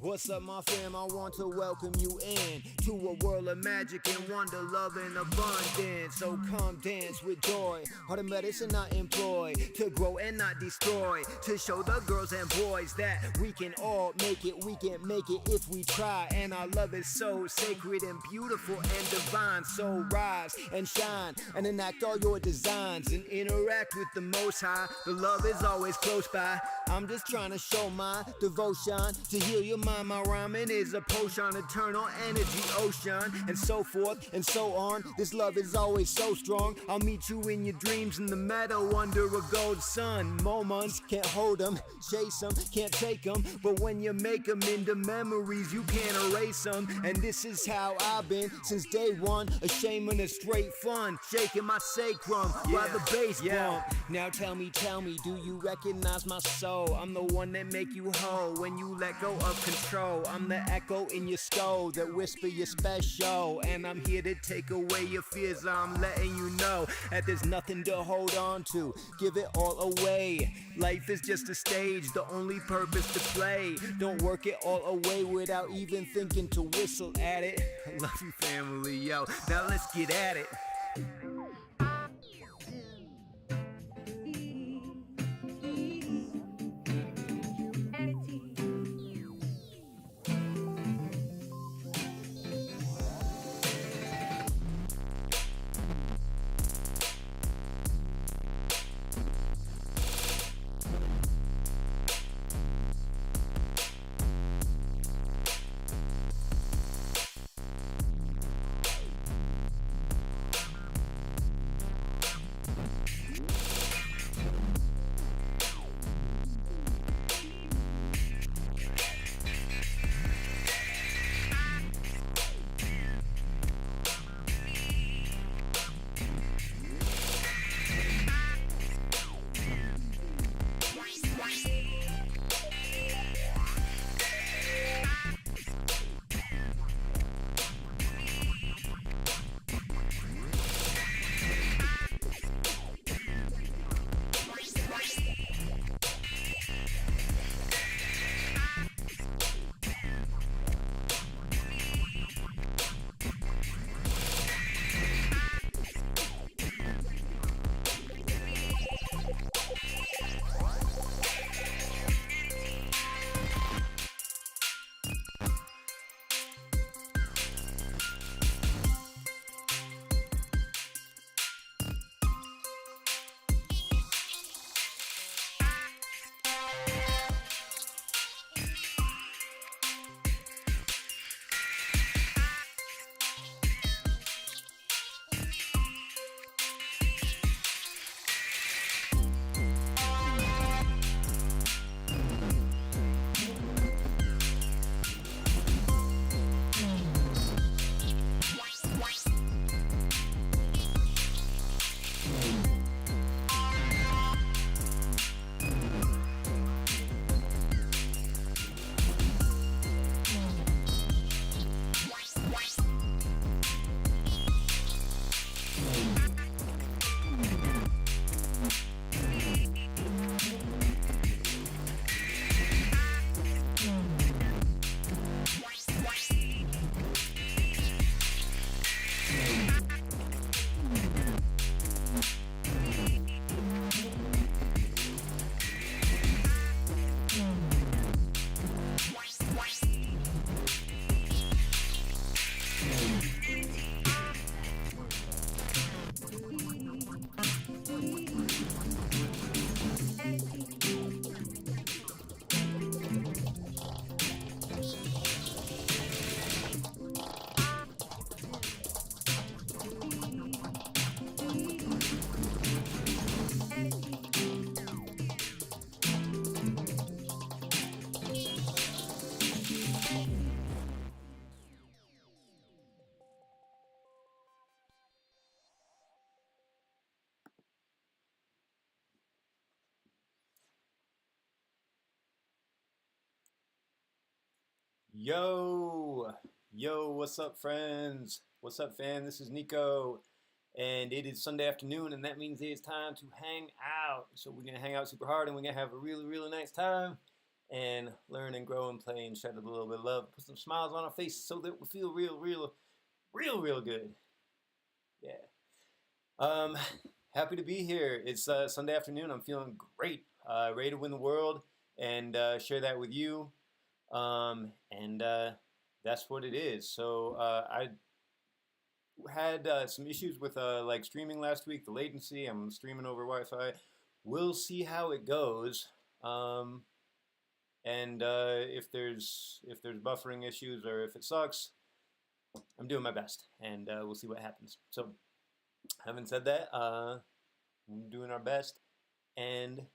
What's up, my fam? I want to welcome you in to a world of magic and wonder, love and abundance. So come dance with joy. Heart of medicine I employ to grow and not destroy, to show the girls and boys that we can all make it. We can make it if we try, and our love is so sacred and beautiful and divine. So rise and shine and enact all your designs and interact with the Most High. The love is always close by. I'm just trying to show my devotion to heal your mind. My rhyming is a potion, eternal energy ocean, and so forth and so on. This love is always so strong. I'll meet you in your dreams in the meadow under a gold sun. Moments can't hold them, chase them, can't take them, but when you make them into memories, you can't erase them. And this is how I've been since day one, a shame and a straight fun, shaking my sacrum while the bass bump. Now tell me, do you recognize my soul? I'm the one that make you whole when you let go of control. I'm the echo in your skull that whisper your special, and I'm here to take away your fears. I'm letting you know that there's nothing to hold on to. Give it all away. Life is just a stage, the only purpose to play. Don't work it all away without even thinking to whistle at it. I love you, family, yo. Now let's get at it. Yo, what's up, friends? What's up, fam? This is Nico, and it is Sunday afternoon, and that means it's time to hang out. So we're gonna hang out super hard, and we're gonna have a really, really nice time. and learn and grow and play and shed a little bit of love, put some smiles on our face so that we feel real good. Yeah. Um, Happy to be here. It's Sunday afternoon. I'm feeling great, ready to win the world and share that with you. And that's what it is. So I had some issues with like streaming last week, the latency. I'm streaming over Wi-Fi. We'll see how it goes. And if there's buffering issues or if it sucks, I'm doing my best, and we'll see what happens. So, having said that, we're doing our best, and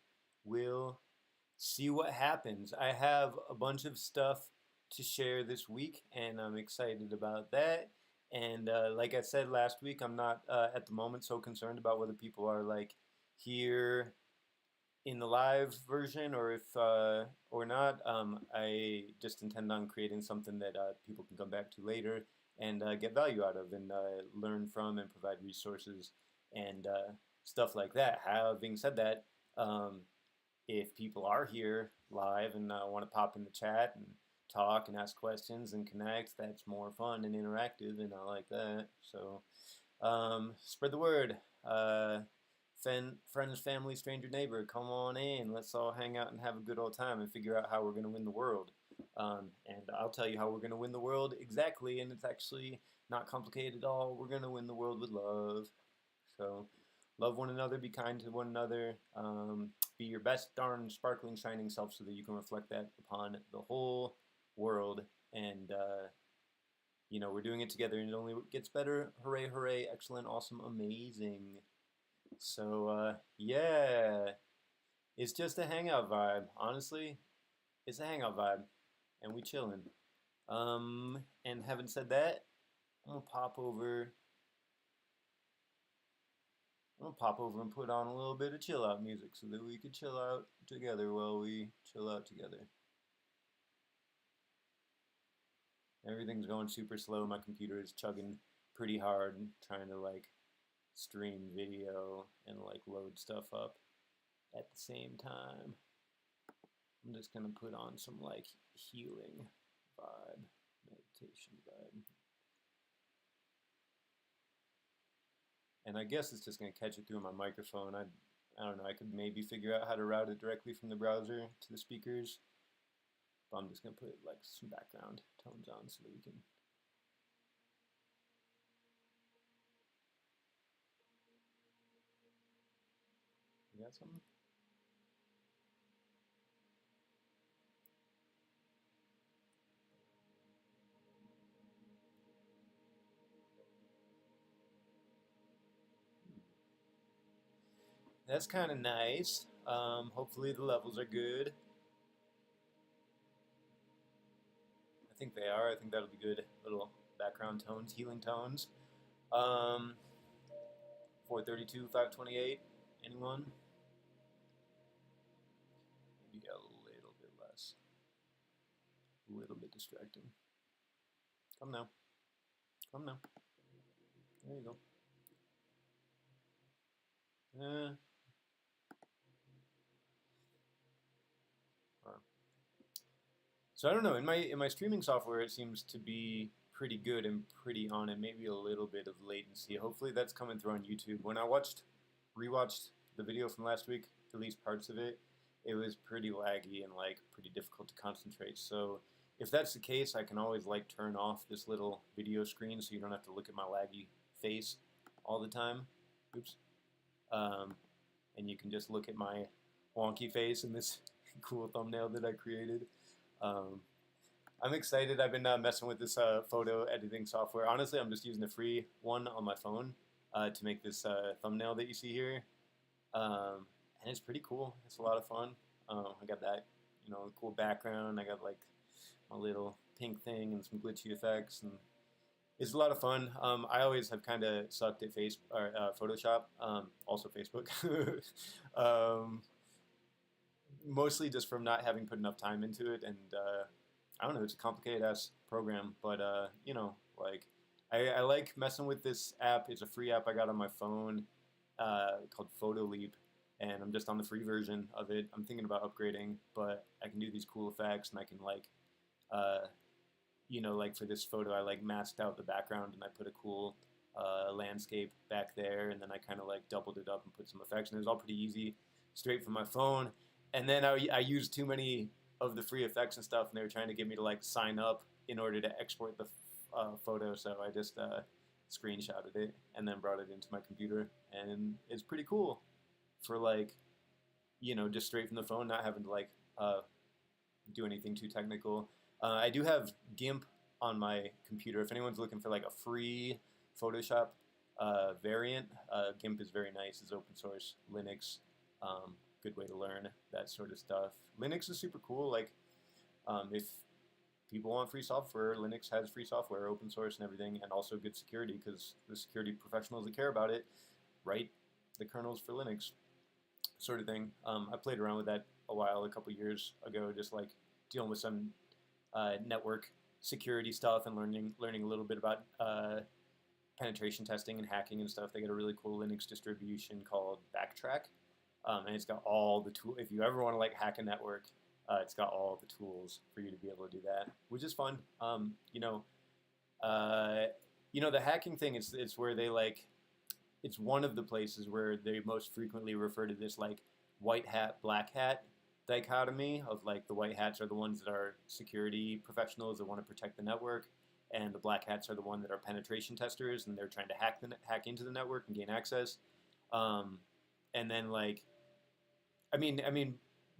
we'll see what happens. I have a bunch of stuff to share this week, and I'm excited about that. And like I said last week, I'm not at the moment so concerned about whether people are like here in the live version or if or not. I just intend on creating something that people can come back to later and get value out of and learn from and provide resources and stuff like that. Having said that, if people are here live and want to pop in the chat and talk and ask questions and connect, that's more fun and interactive, and I like that. So spread the word. Friends, family, stranger, neighbor, come on in. Let's all hang out and have a good old time and figure out how we're going to win the world. And I'll tell you how we're going to win the world exactly, and it's actually not complicated at all. We're going to win the world with love. So love one another, be kind to one another, be your best darn sparkling shining self so that you can reflect that upon the whole world. And we're doing it together, and it only gets better. Hooray, hooray, excellent, awesome, amazing. So yeah, it's just a hangout vibe. Honestly, it's a hangout vibe, and we chilling. And having said that, I'm gonna pop over. I'm gonna pop over and put on a little bit of chill out music so that we could chill out together while we chill out together. Everything's going super slow. My computer is chugging pretty hard, trying to like stream video and like load stuff up at the same time. I'm just gonna put on some like healing vibe, meditation vibe. And I guess it's just gonna catch it through my microphone. I don't know, I could maybe figure out how to route it directly from the browser to the speakers. But I'm just gonna put like some background tones on so that we can. You got something? That's kind of nice. Hopefully the levels are good. I think they are. I think that'll be good. Little background tones, healing tones. 432, 528. Anyone? Maybe a little bit less. A little bit distracting. Come now. Come now. There you go. So I don't know. In my streaming software, it seems to be pretty good and pretty on it. Maybe a little bit of latency. Hopefully that's coming through on YouTube. When I rewatched the video from last week, at least parts of it, it was pretty laggy and like pretty difficult to concentrate. So if that's the case, I can always like turn off this little video screen so you don't have to look at my laggy face all the time. Oops. And you can just look at my wonky face in this cool thumbnail that I created. I'm excited. I've been messing with this photo editing software. Honestly, I'm just using the free one on my phone to make this thumbnail that you see here. And it's pretty cool. It's a lot of fun. I got that, cool background. I got like my little pink thing and some glitchy effects, and it's a lot of fun. I always have kind of sucked at Photoshop, also Facebook. Mostly just from not having put enough time into it, and I don't know, it's a complicated ass program, but like I like messing with this app. It's a free app I got on my phone called Photo Leap, and I'm just on the free version of it. I'm thinking about upgrading, but I can do these cool effects, and I can like, like for this photo, I like masked out the background and I put a cool landscape back there, and then I kind of like doubled it up and put some effects, and it was all pretty easy, straight from my phone. And then I used too many of the free effects and stuff, and they were trying to get me to like sign up in order to export the photo, so I just screenshotted it and then brought it into my computer, and it's pretty cool for like, just straight from the phone, not having to like do anything too technical. I do have GIMP on my computer. If anyone's looking for like a free Photoshop variant, GIMP is very nice. It's open source, Linux, good way to learn that sort of stuff. Linux is super cool. Like, if people want free software, Linux has free software, open source and everything, and also good security, because the security professionals that care about it write the kernels for Linux, sort of thing. I played around with that a couple years ago, just like dealing with some network security stuff and learning a little bit about penetration testing and hacking and stuff. They got a really cool Linux distribution called Backtrack, and it's got all the tools. If you ever want to like hack a network, it's got all the tools for you to be able to do that, which is fun. The hacking thing is it's where they like, it's one of the places where they most frequently refer to this like white hat, black hat dichotomy of like the white hats are the ones that are security professionals that want to protect the network, and the black hats are the ones that are penetration testers and they're trying to hack into the network and gain access. And then like, I mean,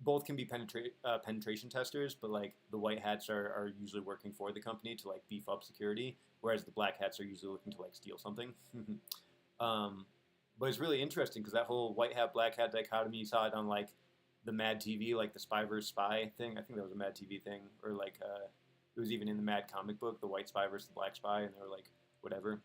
both can be penetration testers, but like the white hats are usually working for the company to like beef up security, whereas the black hats are usually looking to like steal something. But it's really interesting because that whole white hat, black hat dichotomy, you saw it on like the Mad TV, like the Spy vs. Spy thing. I think that was a Mad TV thing, or like it was even in the Mad comic book, the white spy versus the black spy, and they were like whatever.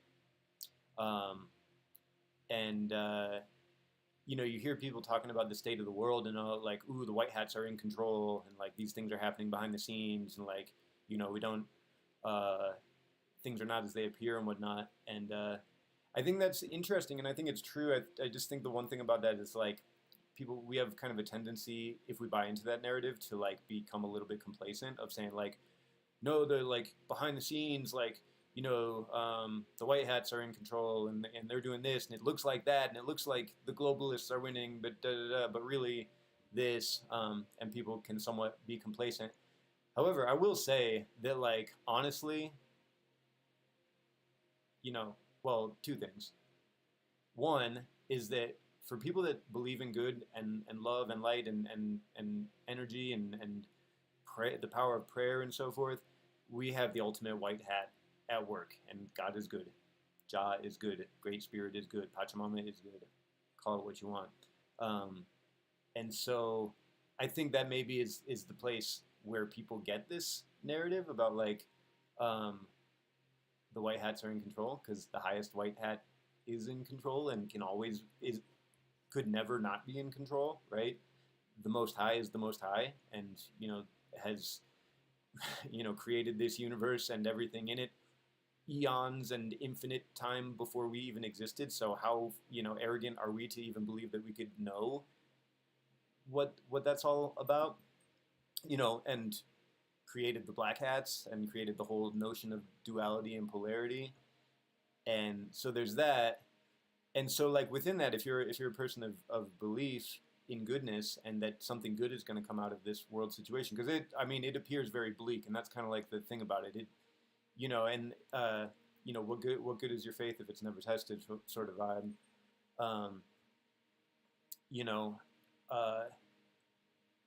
You hear people talking about the state of the world and like, ooh, the white hats are in control, and like these things are happening behind the scenes, and like, we don't, things are not as they appear and whatnot. And I think that's interesting, and I think it's true. I just think the one thing about that is like, we have kind of a tendency, if we buy into that narrative, to like become a little bit complacent of saying like, no, they're like behind the scenes, like, the white hats are in control and they're doing this and it looks like that and it looks like the globalists are winning, but but really this, and people can somewhat be complacent. However, I will say that like, honestly, well, two things. One is that for people that believe in good and love and light and energy and pray, the power of prayer and so forth, we have the ultimate white hat at work, and God is good. Jah is good. Great Spirit is good. Pachamama is good. Call it what you want. And so I think that maybe is the place where people get this narrative about like, the white hats are in control, because the highest white hat is in control and could never not be in control, right? The Most High is the Most High, and has created this universe and everything in it eons and infinite time before we even existed. So how arrogant are we to even believe that we could know what that's all about? And created the black hats and created the whole notion of duality and polarity. And so there's that. And so like within that, if you're a person of belief in goodness and that something good is going to come out of this world situation, because it appears very bleak, and that's kind of like the thing about it. What good is your faith if it's never tested, sort of vibe.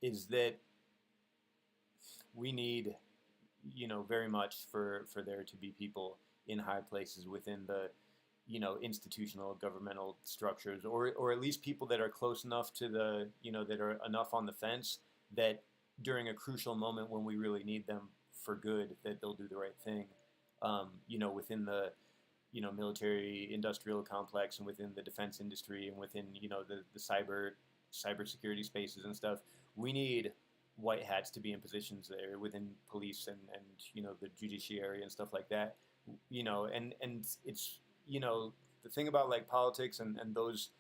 Is that we need, very much for there to be people in high places within the, institutional governmental structures, or at least people that are close enough to the, that are enough on the fence that during a crucial moment when we really need them for good, that they'll do the right thing. Within the, military industrial complex and within the defense industry and within, the cybersecurity spaces and stuff, we need white hats to be in positions there within police and the judiciary and stuff like that. And it's, the thing about like politics and those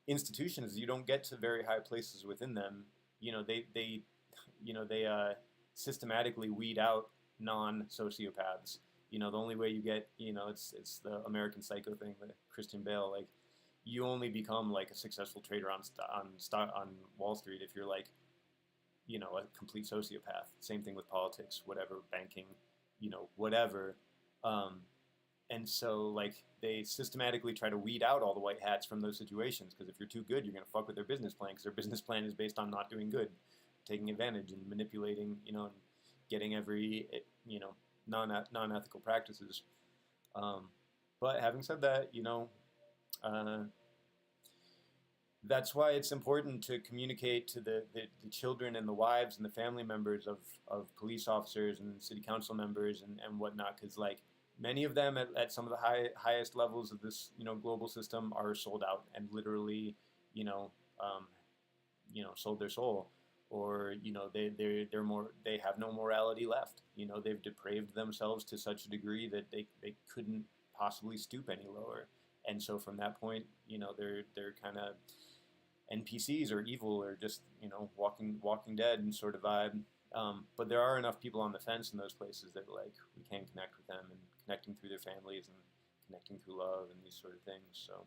institutions, you don't get to very high places within them. They systematically weed out non-sociopaths. The only way you get, it's the American Psycho thing, the Christian Bale. Like, you only become like a successful trader on Wall Street if you're like, a complete sociopath. Same thing with politics, whatever, banking, whatever. Um, and so, like, they systematically try to weed out all the white hats from those situations, because if you're too good, you're going to fuck with their business plan, because their business plan is based on not doing good, taking advantage and manipulating, and getting every, non-ethical practices. But having said that, uh, that's why it's important to communicate to the children and the wives and the family members of police officers and city council members and whatnot, because like many of them at some of the highest levels of this global system are sold out and literally um, sold their soul, or they have no morality left. They've depraved themselves to such a degree that they couldn't possibly stoop any lower. And so from that point, they're kind of NPCs or evil or just walking dead and sort of vibe. But there are enough people on the fence in those places that like we can connect with them, and connecting through their families and connecting through love and these sort of things. So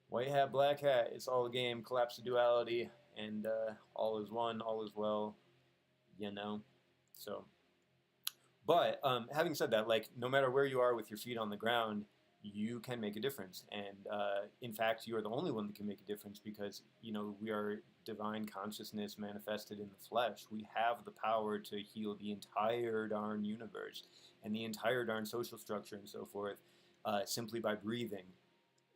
white hat, black hat, it's all a game. Collapse the duality, and all is one, all is well. So. But having said that, like no matter where you are with your feet on the ground, you can make a difference. And in fact, you are the only one that can make a difference, because we are divine consciousness manifested in the flesh. We have the power to heal the entire darn universe and the entire darn social structure and so forth, simply by breathing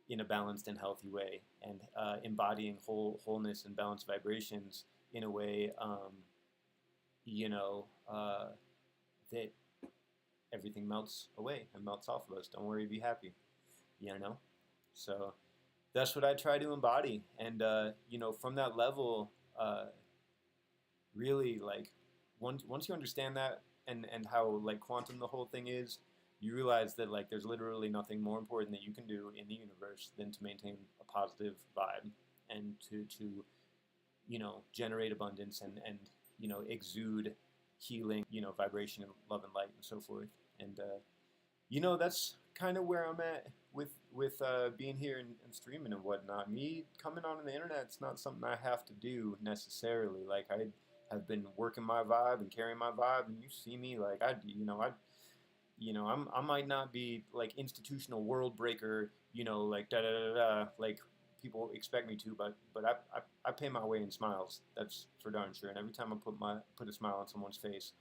in a balanced and healthy way, and embodying wholeness and balanced vibrations in a way that everything melts away and melts off of us. Don't worry, be happy. So that's what I try to embody. And from that level, really, like once you understand that, and how like quantum the whole thing is, you realize that like there's literally nothing more important that you can do in the universe than to maintain a positive vibe, and to generate abundance and exude healing, vibration and love and light and so forth. And that's kind of where I'm at with being here and streaming and whatnot. Me coming on the internet, it's not something I have to do necessarily. Like I have been working my vibe and carrying my vibe, and you see me like I might not be like institutional world breaker, like da da da da, like people expect me to, but I pay my way in smiles. That's for darn sure. And every time I put a smile on someone's face,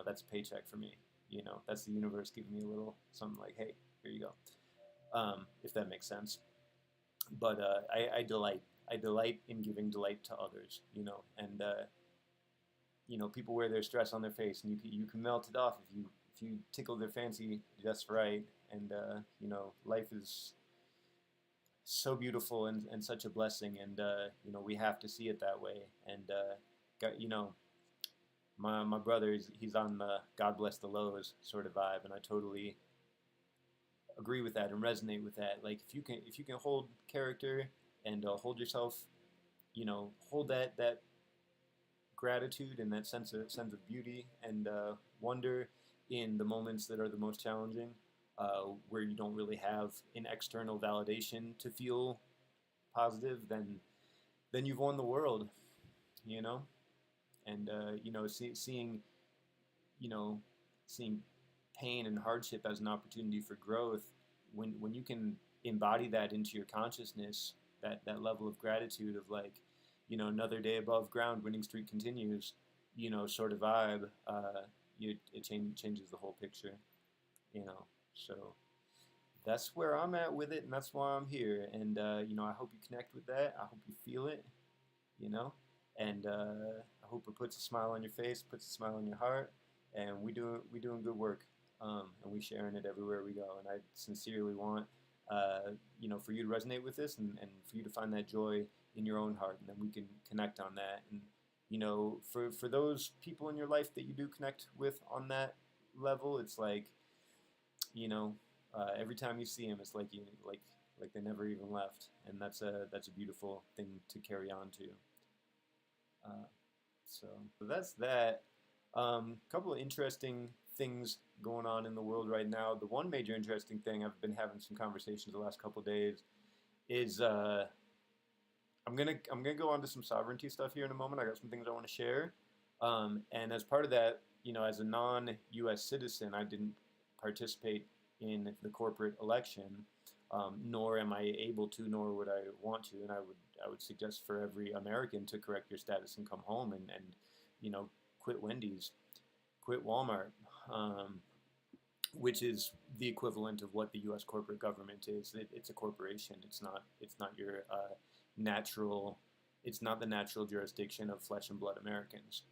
that's a paycheck for me. That's the universe giving me a little something like, hey, here you go. If that makes sense. But I delight in giving delight to others, and people wear their stress on their face, and you can melt it off if you tickle their fancy just right. And life is so beautiful and such a blessing, and we have to see it that way. And my brother, he's on the God bless the lows sort of vibe, and I totally agree with that and resonate with that. Like if you can hold character and hold yourself, hold that gratitude and that sense of beauty and wonder in the moments that are the most challenging, where you don't really have an external validation to feel positive, then you've won the world, And seeing pain and hardship as an opportunity for growth, when you can embody that into your consciousness, that level of gratitude of like, another day above ground, winning streak continues, sort of vibe, it changes the whole picture, So that's where I'm at with it, and that's why I'm here. And I hope you connect with that. I hope you feel it, and I hope it puts a smile on your face, puts a smile on your heart, and we doing good work, and we sharing it everywhere we go. And I sincerely want for you to resonate with this, and for you to find that joy in your own heart, and then we can connect on that. And for those people in your life that you do connect with on that level, it's like every time you see them, it's like like they never even left, and that's a beautiful thing to carry on to. So that's that. Couple of interesting things going on in the world right now. The one major interesting thing, I've been having some conversations the last couple of days, is I'm gonna go on to some sovereignty stuff here in a moment. I got some things I want to share, and as part of that, as a non-U.S. citizen, I didn't participate in the corporate election, nor am I able to, nor would I want to, and I would suggest for every American to correct your status and come home and quit Wendy's, quit Walmart, which is the equivalent of what the U.S. corporate government is. It's a corporation. It's not your natural. It's not the natural jurisdiction of flesh and blood Americans.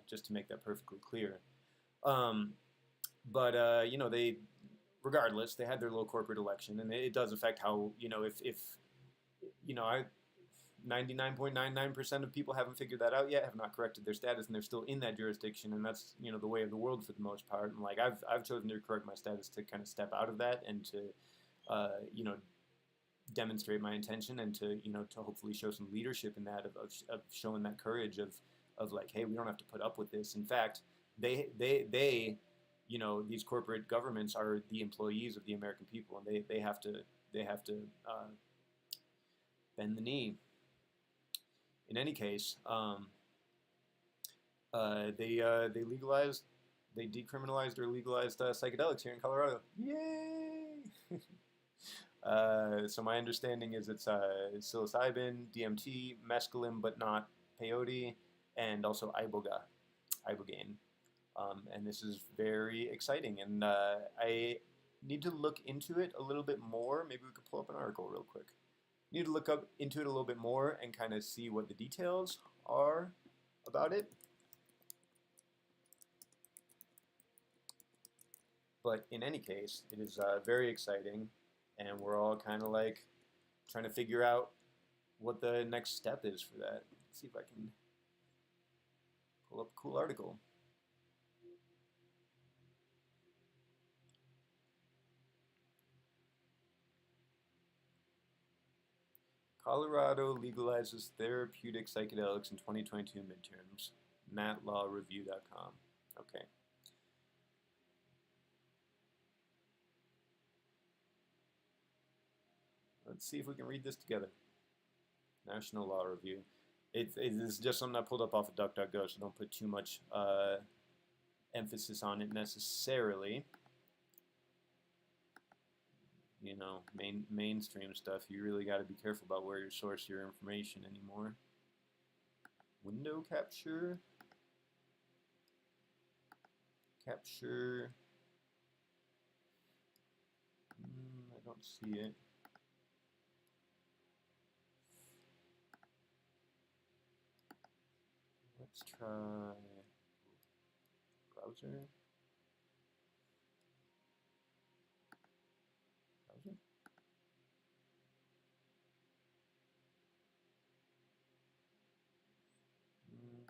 Just to make that perfectly clear. But they, regardless, they had their little corporate election, and it does affect how if 99.99% of people haven't figured that out yet, have not corrected their status, and they're still in that jurisdiction, and that's the way of the world for the most part. And like I've chosen to correct my status to kind of step out of that and to demonstrate my intention and to hopefully show some leadership in that of showing that courage of like, hey, we don't have to put up with this. In fact, they these corporate governments are the employees of the American people, and they have to bend the knee. In any case, they decriminalized or legalized psychedelics here in Colorado. Yay! So my understanding is it's psilocybin, DMT, mescaline, but not peyote, and also ibogaine. And this is very exciting, and I need to look into it a little bit more. Maybe we could pull up an article real quick. Need to look up into it a little bit more and kind of see what the details are about it. But in any case, it is very exciting, and we're all kind of like trying to figure out what the next step is for that. Let's see if I can pull up a cool article. Colorado legalizes therapeutic psychedelics in 2022 midterms. MattLawReview.com. Okay. Let's see if we can read this together. National Law Review. It is just something I pulled up off of DuckDuckGo, so don't put too much emphasis on it necessarily. Mainstream stuff, you really got to be careful about where you source your information anymore. Window capture. I don't see it. Let's try browser.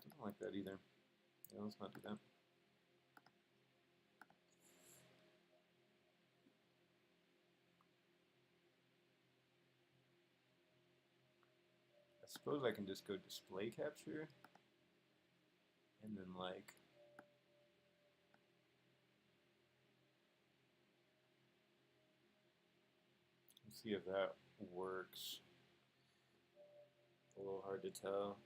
Don't like that either. Yeah, let's not do that. I suppose I can just go display capture and then like let's see if that works. A little hard to tell.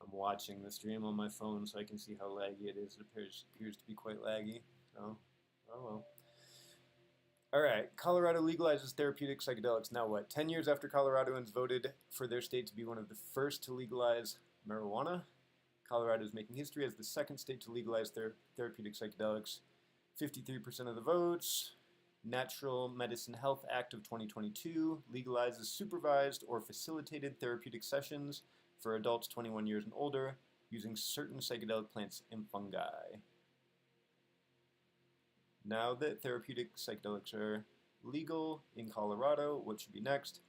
I'm watching the stream on my phone so I can see how laggy it is. It appears to be quite laggy. So, oh well. Alright, Colorado legalizes therapeutic psychedelics. Now what? 10 years after Coloradoans voted for their state to be one of the first to legalize marijuana, Colorado is making history as the second state to legalize therapeutic psychedelics. 53% of the votes. Natural Medicine Health Act of 2022 legalizes supervised or facilitated therapeutic sessions for adults 21 years and older using certain psychedelic plants and fungi. Now that therapeutic psychedelics are legal in Colorado, what should be next?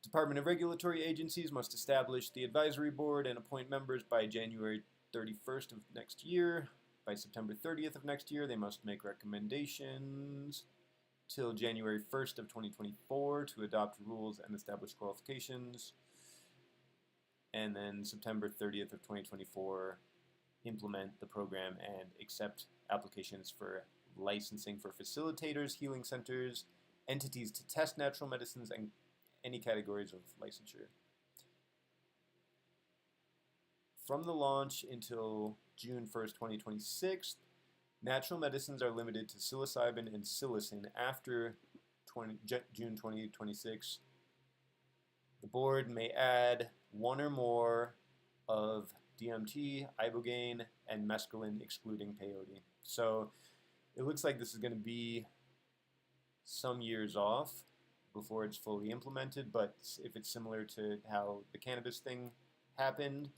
Department of Regulatory agencies must establish the advisory board and appoint members by January 31st of next year. by September 30th of next year. They must make recommendations till January 1st of 2024 to adopt rules and establish qualifications. And then September 30th of 2024, implement the program and accept applications for licensing for facilitators, healing centers, entities to test natural medicines, and any categories of licensure. From the launch until June 1st, 2026, natural medicines are limited to psilocybin and psilocin. After June 2026, the board may add one or more of DMT, ibogaine, and mescaline, excluding peyote. So it looks like this is going to be some years off before it's fully implemented, but if it's similar to how the cannabis thing happened,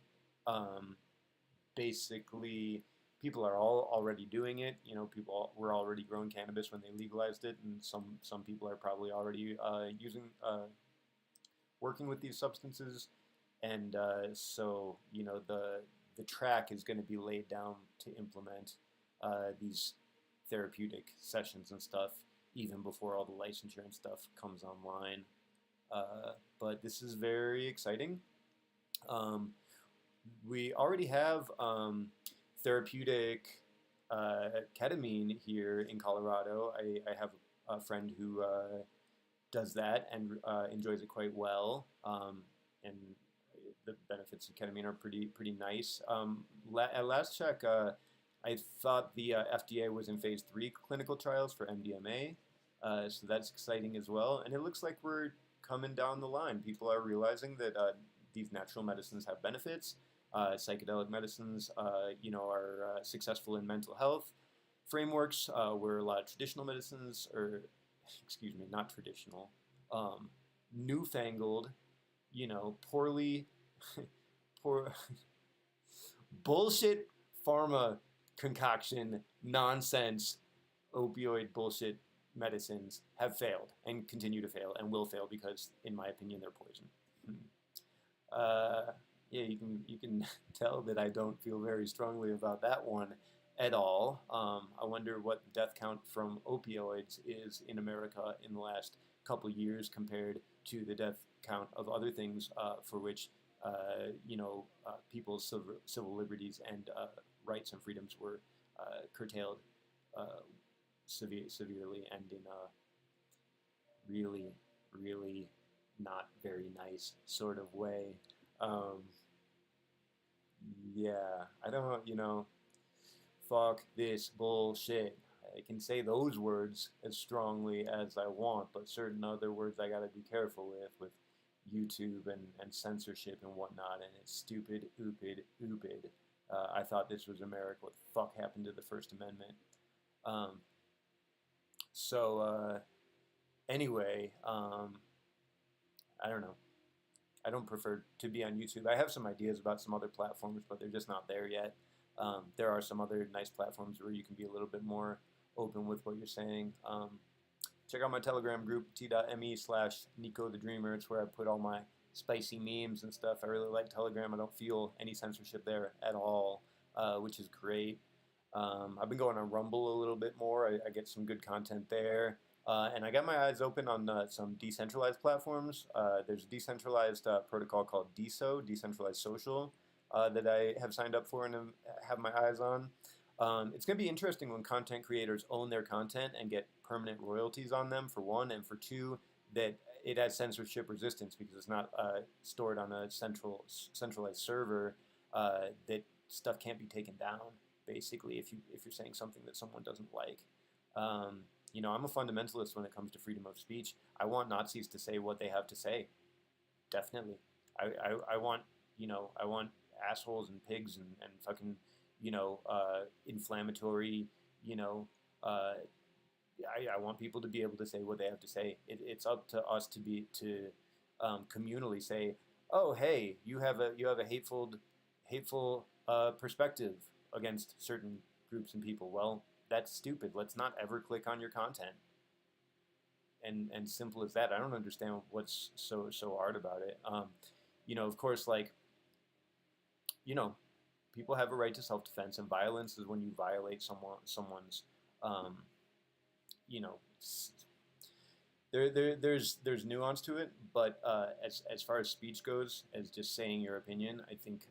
basically people are all already doing it. You know, people were already growing cannabis when they legalized it, and some people are probably already working with these substances, and so you know the track is going to be laid down to implement these therapeutic sessions and stuff even before all the licensure and stuff comes online. But this is very exciting. We already have therapeutic ketamine here in Colorado. I have a friend who does that and enjoys it quite well. And the benefits of ketamine are pretty nice. At last check, I thought the FDA was in phase 3 clinical trials for MDMA, so that's exciting as well. And it looks like we're coming down the line. People are realizing that these natural medicines have benefits. Psychedelic medicines, you know, are successful in mental health frameworks, where a lot of traditional medicines, or excuse me, not traditional, newfangled, you know, poor bullshit pharma concoction nonsense opioid bullshit medicines have failed and continue to fail and will fail because, in my opinion, they're poison. Yeah, you can tell that I don't feel very strongly about that one at all. I wonder what the death count from opioids is in America in the last couple years compared to the death count of other things for which you know, people's civil liberties and rights and freedoms were curtailed severely and in a really not very nice sort of way. Yeah, I don't, you know, fuck this bullshit. I can say those words as strongly as I want, but certain other words I gotta be careful with YouTube and censorship and whatnot, and it's stupid, oopid. I thought this was America. What the fuck happened to the First Amendment? Anyway, I don't know. I don't prefer to be on YouTube. I have some ideas about some other platforms, but they're just not there yet. There are some other nice platforms where you can be a little bit more open with what you're saying. Check out my Telegram group, t.me/Nico the Dreamer. It's where I put all my spicy memes and stuff. I really like Telegram. I don't feel any censorship there at all, which is great. I've been going on Rumble a little bit more. I get some good content there. And I got my eyes open on some decentralized platforms. There's a decentralized protocol called DSO, Decentralized Social, that I have signed up for and have my eyes on. It's going to be interesting when content creators own their content and get permanent royalties on them, for one, and for two, that it has censorship resistance because it's not stored on a centralized server, that stuff can't be taken down, basically, if you're saying something that someone doesn't like. You know, I'm a fundamentalist when it comes to freedom of speech. I want Nazis to say what they have to say. Definitely. I want, you know, I want assholes and pigs and fucking, you know, inflammatory, you know, I want people to be able to say what they have to say. It's up to us to communally say, oh, hey, you have a hateful perspective against certain groups and people. Well, that's stupid. Let's not ever click on your content. And simple as that. I don't understand what's so hard about it. You know, of course, like, you know, people have a right to self-defense, and violence is when you violate someone's, you know, there's nuance to it, but as far as speech goes, as just saying your opinion, I think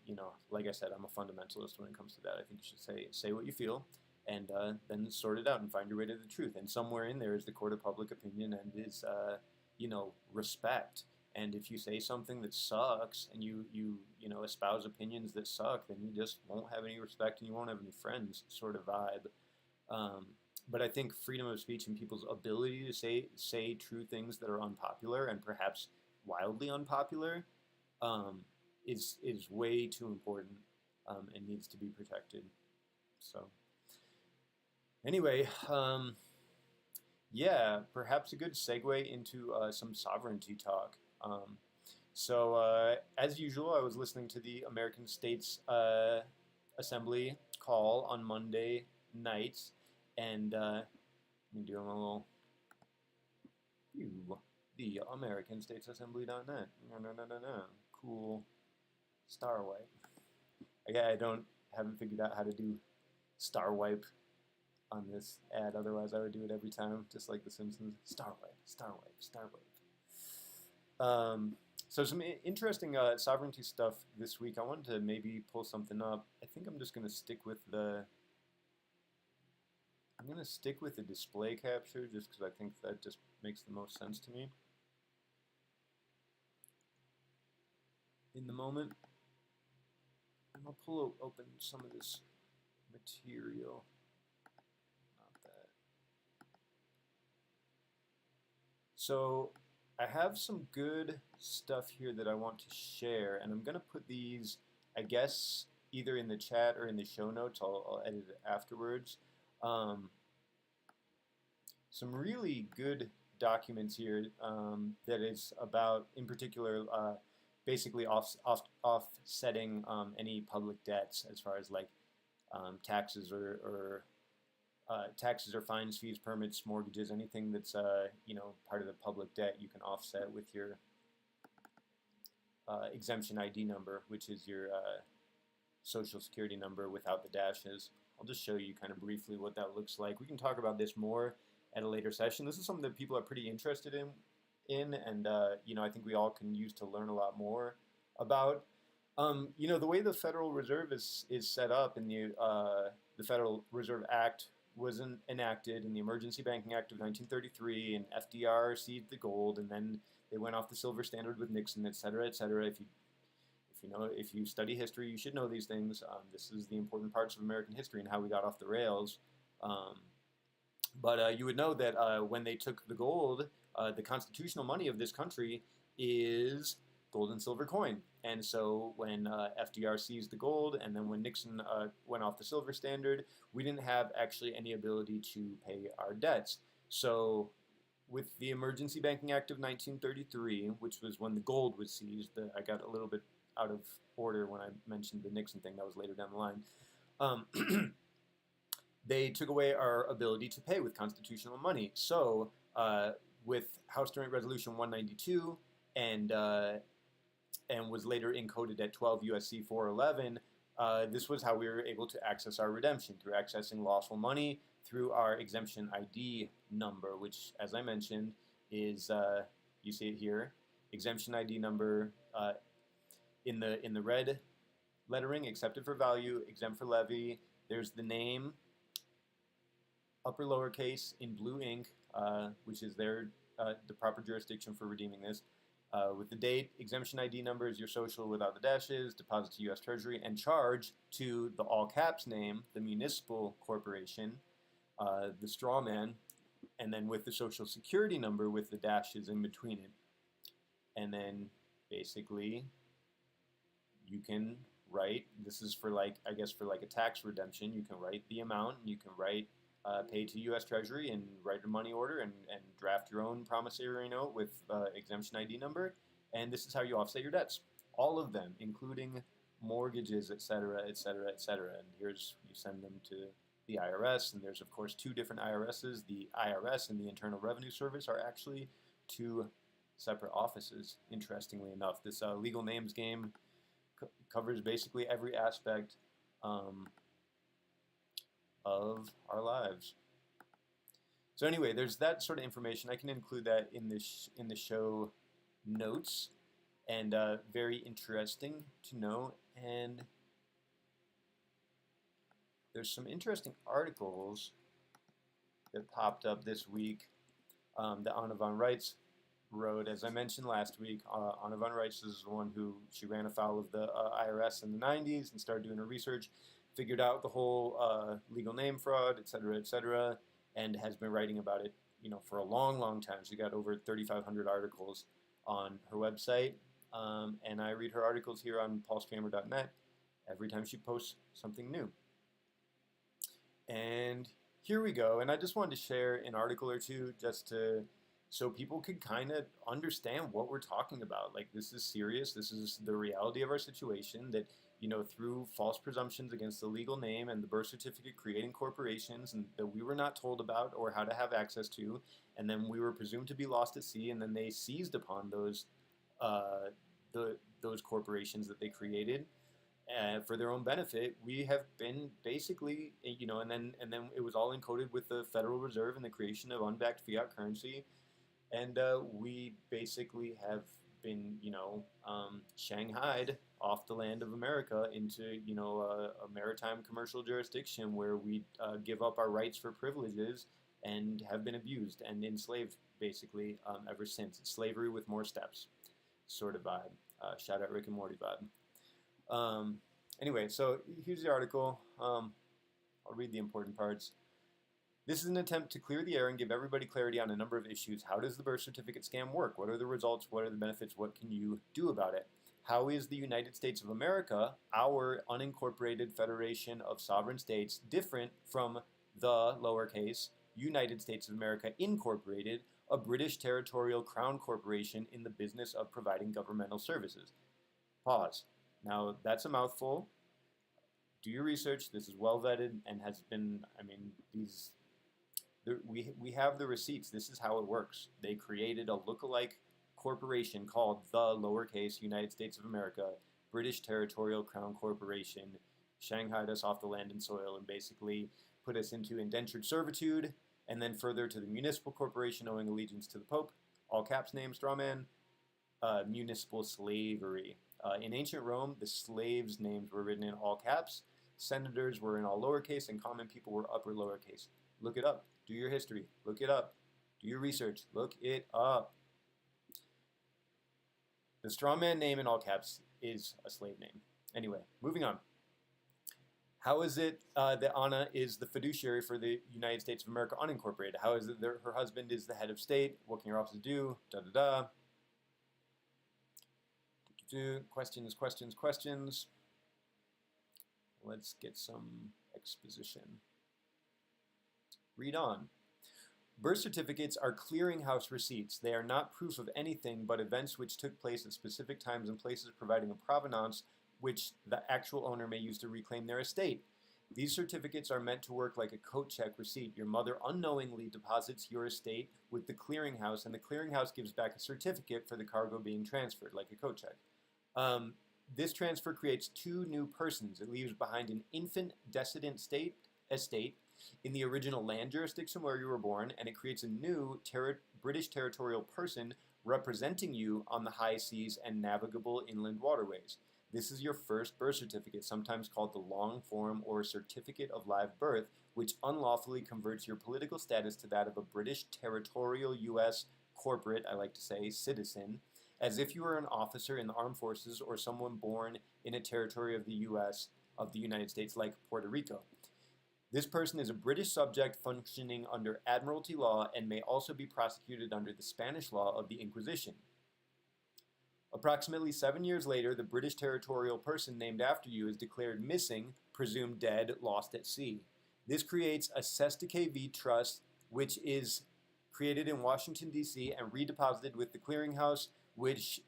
you know, like I said, I'm a fundamentalist when it comes to that. I think you should say what you feel, and then sort it out and find your way to the truth. And somewhere in there is the court of public opinion and is you know, respect. And if you say something that sucks and you know, espouse opinions that suck, then you just won't have any respect and you won't have any friends, sort of vibe. But I think freedom of speech and people's ability to say true things that are unpopular and perhaps wildly unpopular is way too important and needs to be protected. So anyway, yeah, perhaps a good segue into some sovereignty talk. As usual, I was listening to the American States Assembly call on Monday nights, and let me do a little the American States Assembly.net. No. Cool. Star wipe. I haven't figured out how to do star wipe on this ad, otherwise I would do it every time, just like The Simpsons. Star wipe, star wipe, star wipe. So some interesting sovereignty stuff this week. I wanted to maybe pull something up. I think I'm just going to stick with the display capture just because I think that just makes the most sense to me in the moment. And I'll pull open some of this material. Not that. So I have some good stuff here that I want to share, and I'm going to put these, I guess, either in the chat or in the show notes. I'll edit it afterwards. Some really good documents here that is about, in particular, basically offsetting any public debts as far as like taxes or taxes or fines, fees, permits, mortgages, anything that's you know, part of the public debt, you can offset with your exemption ID number, which is your social security number without the dashes. I'll just show you kind of briefly what that looks like. We can talk about this more at a later session. This is something that people are pretty interested in and you know, I think we all can use to learn a lot more about. You know, the way the Federal Reserve is set up in the Federal Reserve Act was enacted in the Emergency Banking Act of 1933, and FDR seized the gold, and then they went off the silver standard with Nixon, et cetera, et cetera. If you study history, you should know these things. This is the important parts of American history and how we got off the rails. But you would know that when they took the gold, the constitutional money of this country is gold and silver coin. And so when FDR seized the gold, and then when Nixon went off the silver standard, we didn't have actually any ability to pay our debts. So with the Emergency Banking Act of 1933, which was when the gold was seized, I got a little bit out of order when I mentioned the Nixon thing. That was later down the line. They took away our ability to pay with constitutional money. So with House Joint Resolution 192 and was later encoded at 12 U.S.C. 411, this was how we were able to access our redemption, through accessing lawful money through our exemption ID number, which, as I mentioned, is, you see it here, exemption ID number in the red lettering, accepted for value, exempt for levy. There's the name, upper lowercase in blue ink, which is the proper jurisdiction for redeeming this. With the date, exemption ID number is your social without the dashes, deposit to U.S. Treasury, and charge to the all caps name, the municipal corporation, the straw man, and then with the social security number with the dashes in between it. And then basically you can write, this is for like, I guess for like a tax redemption, you can write the amount, and you can write pay to U.S. Treasury and write a money order and draft your own promissory note with exemption ID number, and this is how you offset your debts. All of them, including mortgages, et cetera, et cetera, et cetera. And here's, you send them to the IRS, and there's of course two different IRSs. The IRS and the Internal Revenue Service are actually two separate offices, interestingly enough. This legal names game covers basically every aspect of our lives. So anyway, there's that sort of information. I can include that in the show notes, and very interesting to know. And there's some interesting articles that popped up this week that Anna von Reitz wrote. As I mentioned last week, Anna von Reitz is the one who, she ran afoul of the IRS in the 90s and started doing her research, figured out the whole legal name fraud, et cetera, and has been writing about it, for a long, long time. She got over 3,500 articles on her website, and I read her articles here on paulstramer.net every time she posts something new. And here we go. And I just wanted to share an article or two just so people could kind of understand what we're talking about. Like, this is serious. This is the reality of our situation, that through false presumptions against the legal name and the birth certificate creating corporations and that we were not told about or how to have access to, and then we were presumed to be lost at sea, and then they seized upon those corporations that they created for their own benefit. We have been basically, and then it was all encoded with the Federal Reserve and the creation of unbacked fiat currency, and we basically have been, shanghaied off the land of America into, a maritime commercial jurisdiction where we give up our rights for privileges and have been abused and enslaved, basically, ever since. It's slavery with more steps, sort of vibe. Shout out Rick and Morty vibe. Anyway, so here's the article. I'll read the important parts. This is an attempt to clear the air and give everybody clarity on a number of issues. How does the birth certificate scam work? What are the results? What are the benefits? What can you do about it? How is the United States of America, our unincorporated federation of sovereign states, different from the lowercase United States of America Incorporated, a British territorial crown corporation in the business of providing governmental services? Pause. Now, that's a mouthful. Do your research. This is well vetted and has been, we have the receipts. This is how it works. They created a look-alike corporation called the lowercase United States of America, British Territorial Crown Corporation, shanghaied us off the land and soil and basically put us into indentured servitude, and then further to the municipal corporation owing allegiance to the Pope, all caps name, strawman, municipal slavery. In ancient Rome, the slaves' names were written in all caps, senators were in all lowercase, and common people were upper lowercase. Look it up. Do your history. Look it up. Do your research. Look it up. The strawman name in all caps is a slave name. Anyway, moving on. How is it that Anna is the fiduciary for the United States of America unincorporated? How is it that her husband is the head of state? What can your office do? Da-da-da. Questions. Let's get some exposition. Read on. Birth certificates are clearinghouse receipts. They are not proof of anything but events which took place at specific times and places, providing a provenance which the actual owner may use to reclaim their estate. These certificates are meant to work like a coat check receipt. Your mother unknowingly deposits your estate with the clearinghouse, and the clearinghouse gives back a certificate for the cargo being transferred, like a coat check. This transfer creates two new persons. It leaves behind an infant decedent estate in the original land jurisdiction where you were born, and it creates a new British territorial person representing you on the high seas and navigable inland waterways. This is your first birth certificate, sometimes called the long form or certificate of live birth, which unlawfully converts your political status to that of a British territorial U.S. corporate, I like to say, citizen, as if you were an officer in the armed forces or someone born in a territory of the U.S., of the United States, like Puerto Rico. This person is a British subject functioning under Admiralty law and may also be prosecuted under the Spanish law of the Inquisition. Approximately 7 years later, the British territorial person named after you is declared missing, presumed dead, lost at sea. This creates a Cestui Que trust, which is created in Washington, D.C. and redeposited with the clearinghouse, which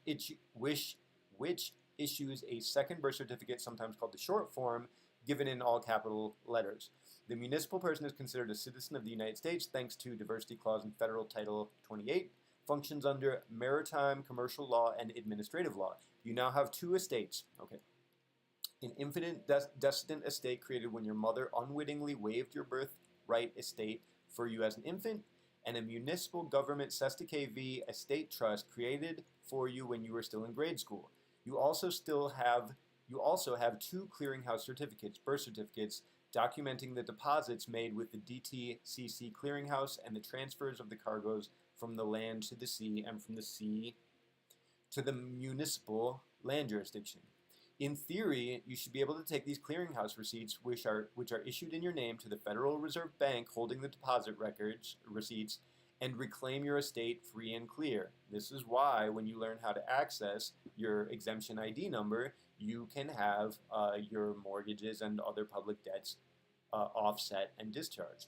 issues a second birth certificate, sometimes called the short form, given in all capital letters. The municipal person is considered a citizen of the United States thanks to diversity clause in Federal Title 28, functions under maritime, commercial law, and administrative law. You now have two estates. Okay. An infinite descendant estate created when your mother unwittingly waived your birthright estate for you as an infant, and a municipal government Sestake V estate trust created for you when you were still in grade school. You also have 2 clearinghouse certificates, birth certificates, documenting the deposits made with the DTCC clearinghouse and the transfers of the cargoes from the land to the sea and from the sea to the municipal land jurisdiction. In theory, you should be able to take these clearinghouse receipts, which are issued in your name, to the Federal Reserve Bank holding the deposit receipts, and reclaim your estate free and clear. This is why, when you learn how to access your exemption ID number, you can have your mortgages and other public debts offset and discharged.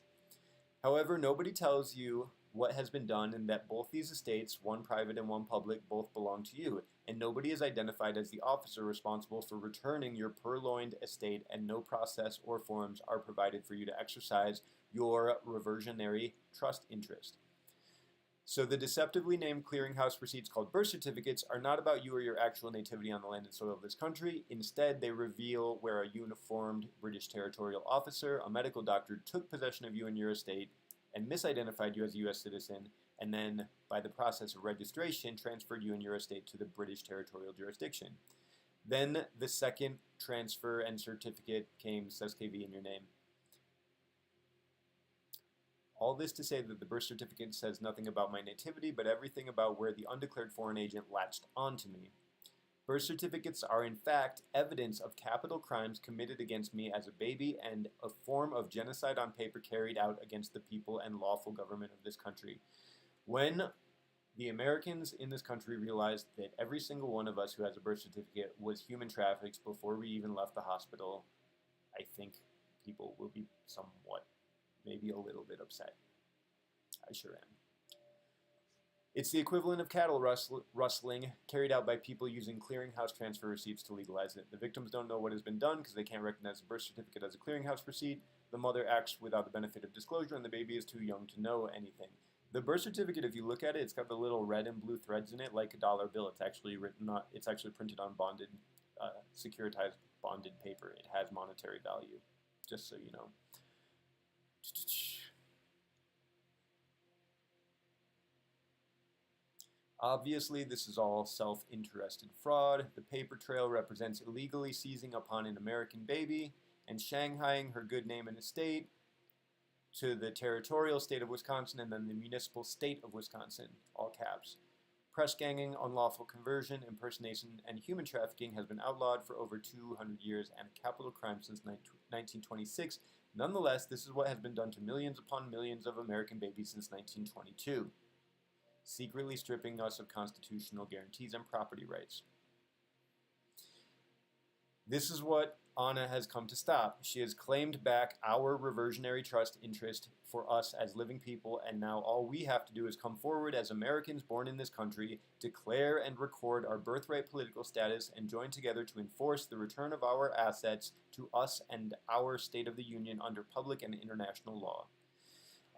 However, nobody tells you what has been done, and that both these estates, one private and one public, both belong to you, and nobody is identified as the officer responsible for returning your purloined estate, and no process or forms are provided for you to exercise your reversionary trust interest. So the deceptively named clearinghouse receipts called birth certificates are not about you or your actual nativity on the land and soil of this country. Instead, they reveal where a uniformed British territorial officer, a medical doctor, took possession of you and your estate and misidentified you as a U.S. citizen, and then, by the process of registration, transferred you and your estate to the British territorial jurisdiction. Then the second transfer and certificate came Sestake V in your name. All this to say that the birth certificate says nothing about my nativity, but everything about where the undeclared foreign agent latched onto me. Birth certificates are in fact evidence of capital crimes committed against me as a baby and a form of genocide on paper carried out against the people and lawful government of this country. When the Americans in this country realized that every single one of us who has a birth certificate was human trafficked before we even left the hospital, I think people will be somewhat, maybe a little bit upset. I sure am. It's the equivalent of cattle rustling carried out by people using clearinghouse transfer receipts to legalize it. The victims don't know what has been done because they can't recognize a birth certificate as a clearinghouse receipt. The mother acts without the benefit of disclosure, and the baby is too young to know anything. The birth certificate, if you look at it, it's got the little red and blue threads in it, like a dollar bill. It's actually it's actually printed on bonded, securitized bonded paper. It has monetary value, just so you know. Obviously, this is all self-interested fraud. The paper trail represents illegally seizing upon an American baby and shanghaiing her good name and estate to the territorial state of Wisconsin and then the municipal state of Wisconsin, all caps. Press ganging, unlawful conversion, impersonation, and human trafficking has been outlawed for over 200 years and a capital crime since 1926. Nonetheless, this is what has been done to millions upon millions of American babies since 1922. Secretly stripping us of constitutional guarantees and property rights. This is what Anna has come to stop. She has claimed back our reversionary trust interest for us as living people, and now all we have to do is come forward as Americans born in this country, declare and record our birthright political status, and join together to enforce the return of our assets to us and our State of the Union under public and international law.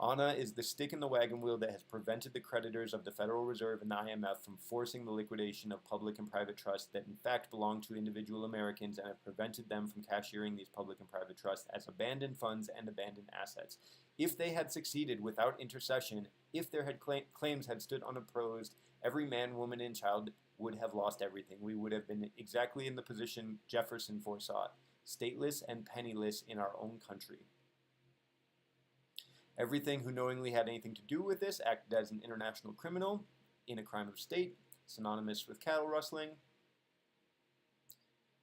Anna is the stick in the wagon wheel that has prevented the creditors of the Federal Reserve and the IMF from forcing the liquidation of public and private trusts that in fact belong to individual Americans, and have prevented them from cashiering these public and private trusts as abandoned funds and abandoned assets. If they had succeeded without intercession, if their claims had stood unopposed, every man, woman, and child would have lost everything. We would have been exactly in the position Jefferson foresaw, stateless and penniless in our own country. Everything who knowingly had anything to do with this acted as an international criminal in a crime of state, synonymous with cattle rustling.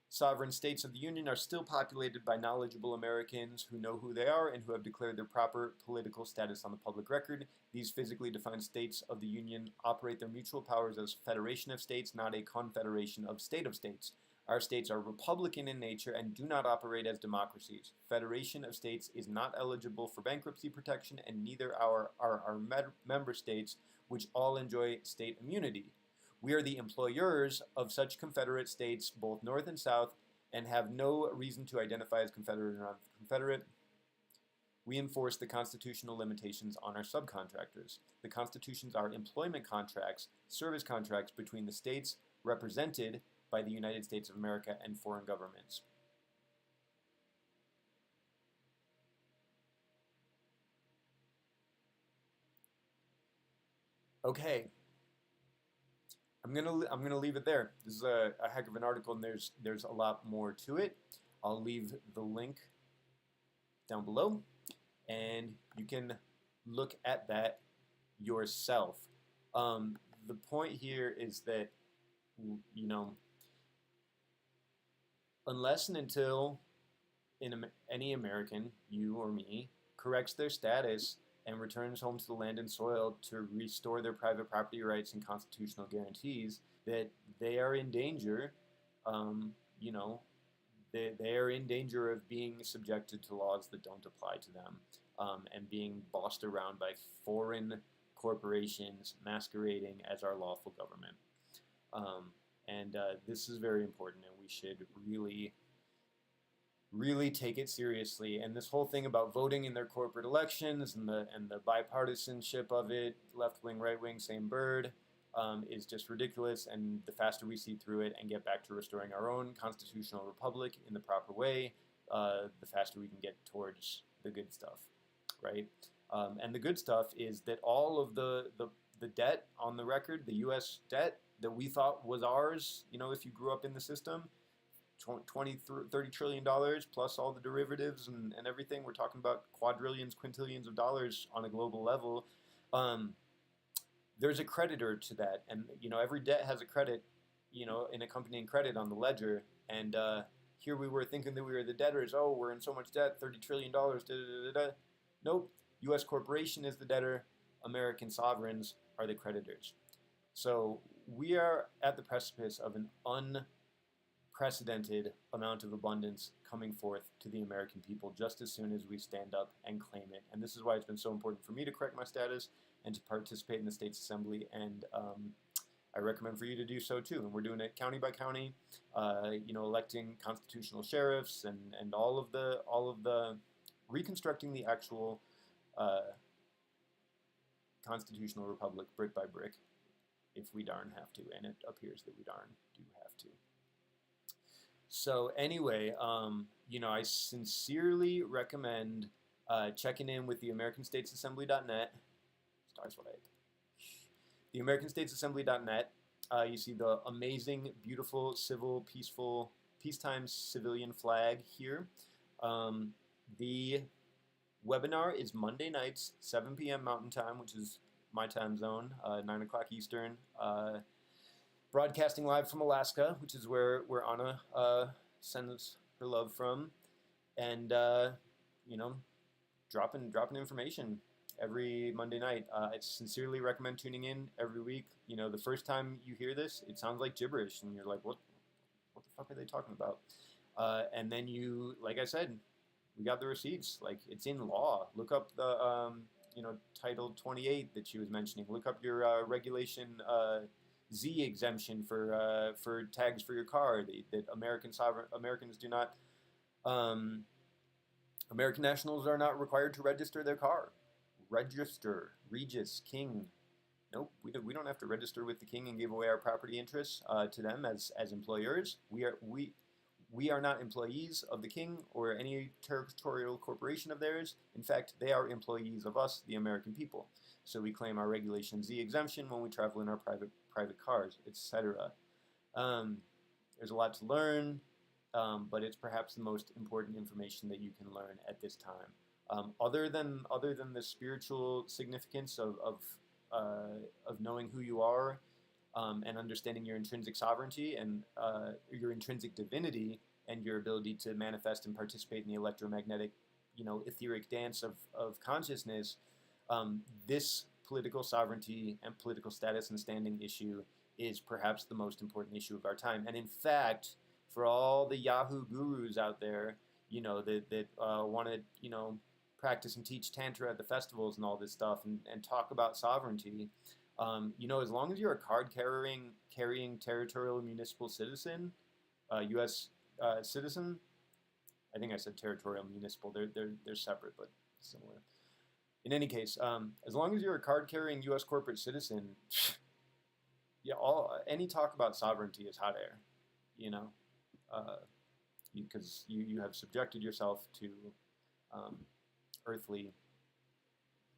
Sovereign states of the Union are still populated by knowledgeable Americans who know who they are and who have declared their proper political status on the public record. These physically defined states of the Union operate their mutual powers as a federation of states, not a confederation of states. Our states are republican in nature and do not operate as democracies. Federation of states is not eligible for bankruptcy protection, and neither are our member states, which all enjoy state immunity. We are the employers of such confederate states, both north and south, and have no reason to identify as confederate or non-confederate. We enforce the constitutional limitations on our subcontractors. The constitutions are employment contracts, service contracts between the states represented by the United States of America and foreign governments. Okay, I'm gonna leave it there. This is a heck of an article, and there's a lot more to it. I'll leave the link down below, and you can look at that yourself. The point here is that, you know, unless and until any American, you or me, corrects their status and returns home to the land and soil to restore their private property rights and constitutional guarantees, that they are in danger. You know, they are in danger of being subjected to laws that don't apply to them, and being bossed around by foreign corporations masquerading as our lawful government. And this is very important, and we should really take it seriously. And this whole thing about voting in their corporate elections and the bipartisanship of it, left wing, right wing, same bird, is just ridiculous. And the faster we see through it and get back to restoring our own constitutional republic in the proper way, the faster we can get towards the good stuff, right? And the good stuff is that all of the debt on the record, the U.S. debt that we thought was ours, you know, if you grew up in the system, $30 trillion plus all the derivatives and everything. We're talking about quadrillions, quintillions of dollars on a global level. There's a creditor to that, and you know, every debt has a credit, you know, an accompanying credit on the ledger. And here we were thinking that we were the debtors. Oh, we're in so much debt, $30 trillion. Da, da, da, da. Nope. U.S. corporation is the debtor. American sovereigns are the creditors. So we are at the precipice of an unprecedented amount of abundance coming forth to the American people just as soon as we stand up and claim it. And this is why it's been so important for me to correct my status and to participate in the State's Assembly. And I recommend for you to do so too. And we're doing it county by county, you know, electing constitutional sheriffs and all of the reconstructing the actual constitutional republic brick by brick, if we darn have to. And it appears that we darn do have to. So anyway, you know, I sincerely recommend checking in with the AmericanStatesAssembly.net. Stars what I the AmericanStatesAssembly.net. You see the amazing, beautiful, civil, peaceful, peacetime civilian flag here. The webinar is Monday nights, 7 p.m. Mountain Time, which is my time zone, 9 o'clock Eastern. Broadcasting live from Alaska, which is where Anna sends her love from, and you know, dropping information every Monday night. I sincerely recommend tuning in every week. You know, the first time you hear this, it sounds like gibberish, and you're like, what the fuck are they talking about? And then you, like I said, we got the receipts. Like, it's in law. Look up the you know, Title 28 that she was mentioning. Look up your Regulation Z exemption for tags for your car that Americans do not, American nationals are not required to register their car. Register, Regis, King. Nope, we don't have to register with the king and give away our property interests to them as employers. We are not employees of the king or any territorial corporation of theirs. In fact, they are employees of us, the American people. So we claim our Regulation Z exemption when we travel in our private cars, etc. There's a lot to learn, but it's perhaps the most important information that you can learn at this time. Other than the spiritual significance of knowing who you are, and understanding your intrinsic sovereignty and your intrinsic divinity and your ability to manifest and participate in the electromagnetic, you know, etheric dance of consciousness, this political sovereignty and political status and standing issue is perhaps the most important issue of our time. And in fact, for all the Yahoo gurus out there, you know, that want to, you know, practice and teach Tantra at the festivals and all this stuff and talk about sovereignty, you know, as long as you're a card-carrying territorial municipal citizen, U.S. Citizen, I think I said territorial municipal, they're separate but similar. In any case, as long as you're a card-carrying U.S. corporate citizen, yeah, any talk about sovereignty is hot air, you know, because you have subjected yourself to earthly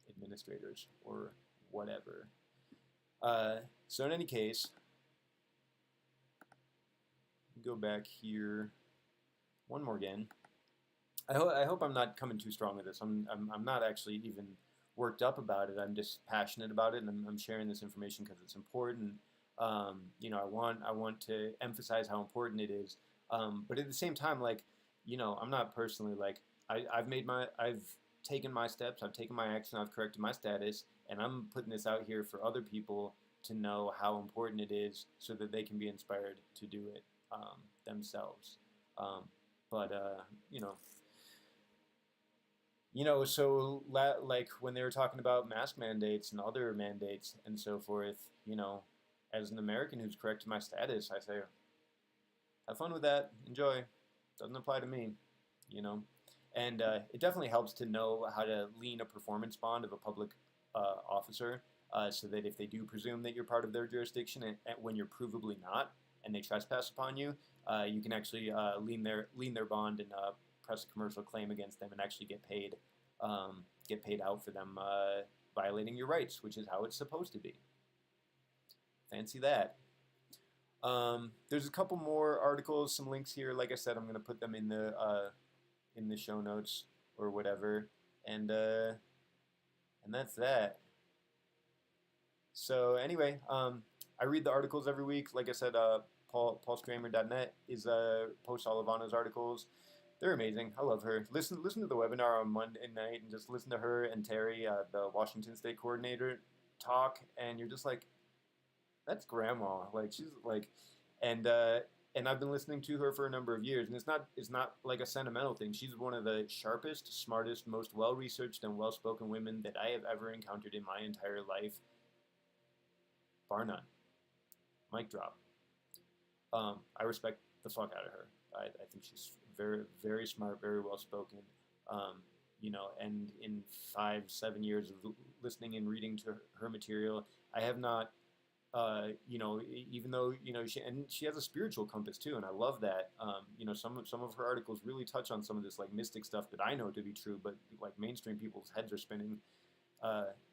administrators or whatever. So in any case, go back here one more again. I hope I'm not coming too strong with this. I'm not actually even worked up about it. I'm just passionate about it, and I'm sharing this information because it's important. You know, I want to emphasize how important it is. But at the same time, like, you know, I'm not personally like I've taken my steps, I've taken my action, I've corrected my status, and I'm putting this out here for other people to know how important it is, so that they can be inspired to do it themselves. But you know, so like when they were talking about mask mandates and other mandates and so forth, you know, as an American who's corrected my status, I say, have fun with that, enjoy. Doesn't apply to me, you know. And it definitely helps to know how to lean a performance bond of a public officer, so that if they do presume that you're part of their jurisdiction, and when you're provably not, and they trespass upon you, you can actually lean their bond and press a commercial claim against them and actually get paid out for them violating your rights, which is how it's supposed to be. Fancy that. There's a couple more articles, some links here. Like I said, I'm going to put them in the show notes or whatever, and that's that. So anyway, I read the articles every week. Like I said, paulstramer.net is posts all of Anna's articles. They're amazing. I love her. Listen to the webinar on Monday night and just listen to her and Terry, the Washington State coordinator, talk, and you're just like, that's grandma. Like, she's like, and I've been listening to her for a number of years, and it's not like a sentimental thing. She's one of the sharpest, smartest, most well-researched and well-spoken women that I have ever encountered in my entire life, bar none. Mic drop. I respect the fuck out of her. I think she's very, very smart, very well spoken. You know, and in 5-7 years of listening and reading to her material, I have not, you know, even though, you know, she has a spiritual compass too, and I love that. You know, some of her articles really touch on some of this like mystic stuff that I know to be true, but like mainstream people's heads are spinning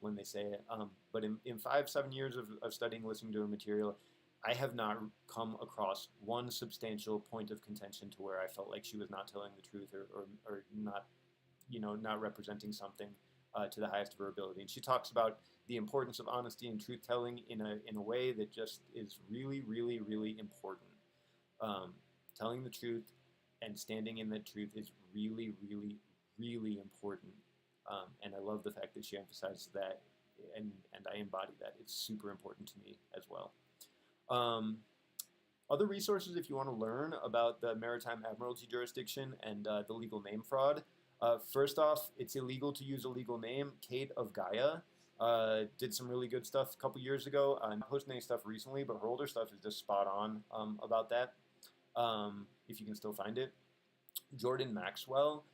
when they say it. But in 5-7 years of studying, listening to her material, I have not come across one substantial point of contention to where I felt like she was not telling the truth or not, you know, not representing something to the highest of her ability. And she talks about the importance of honesty and truth telling in a way that just is really, really, really important. Telling the truth and standing in that truth is really, really, really important. And I love the fact that she emphasizes that, and I embody that. It's super important to me as well. Other resources if you want to learn about the Maritime Admiralty jurisdiction and the legal name fraud. First off, it's illegal to use a legal name. Kate of Gaia did some really good stuff a couple years ago. I'm not posting any stuff recently, but her older stuff is just spot on about that, if you can still find it. Jordan Maxwell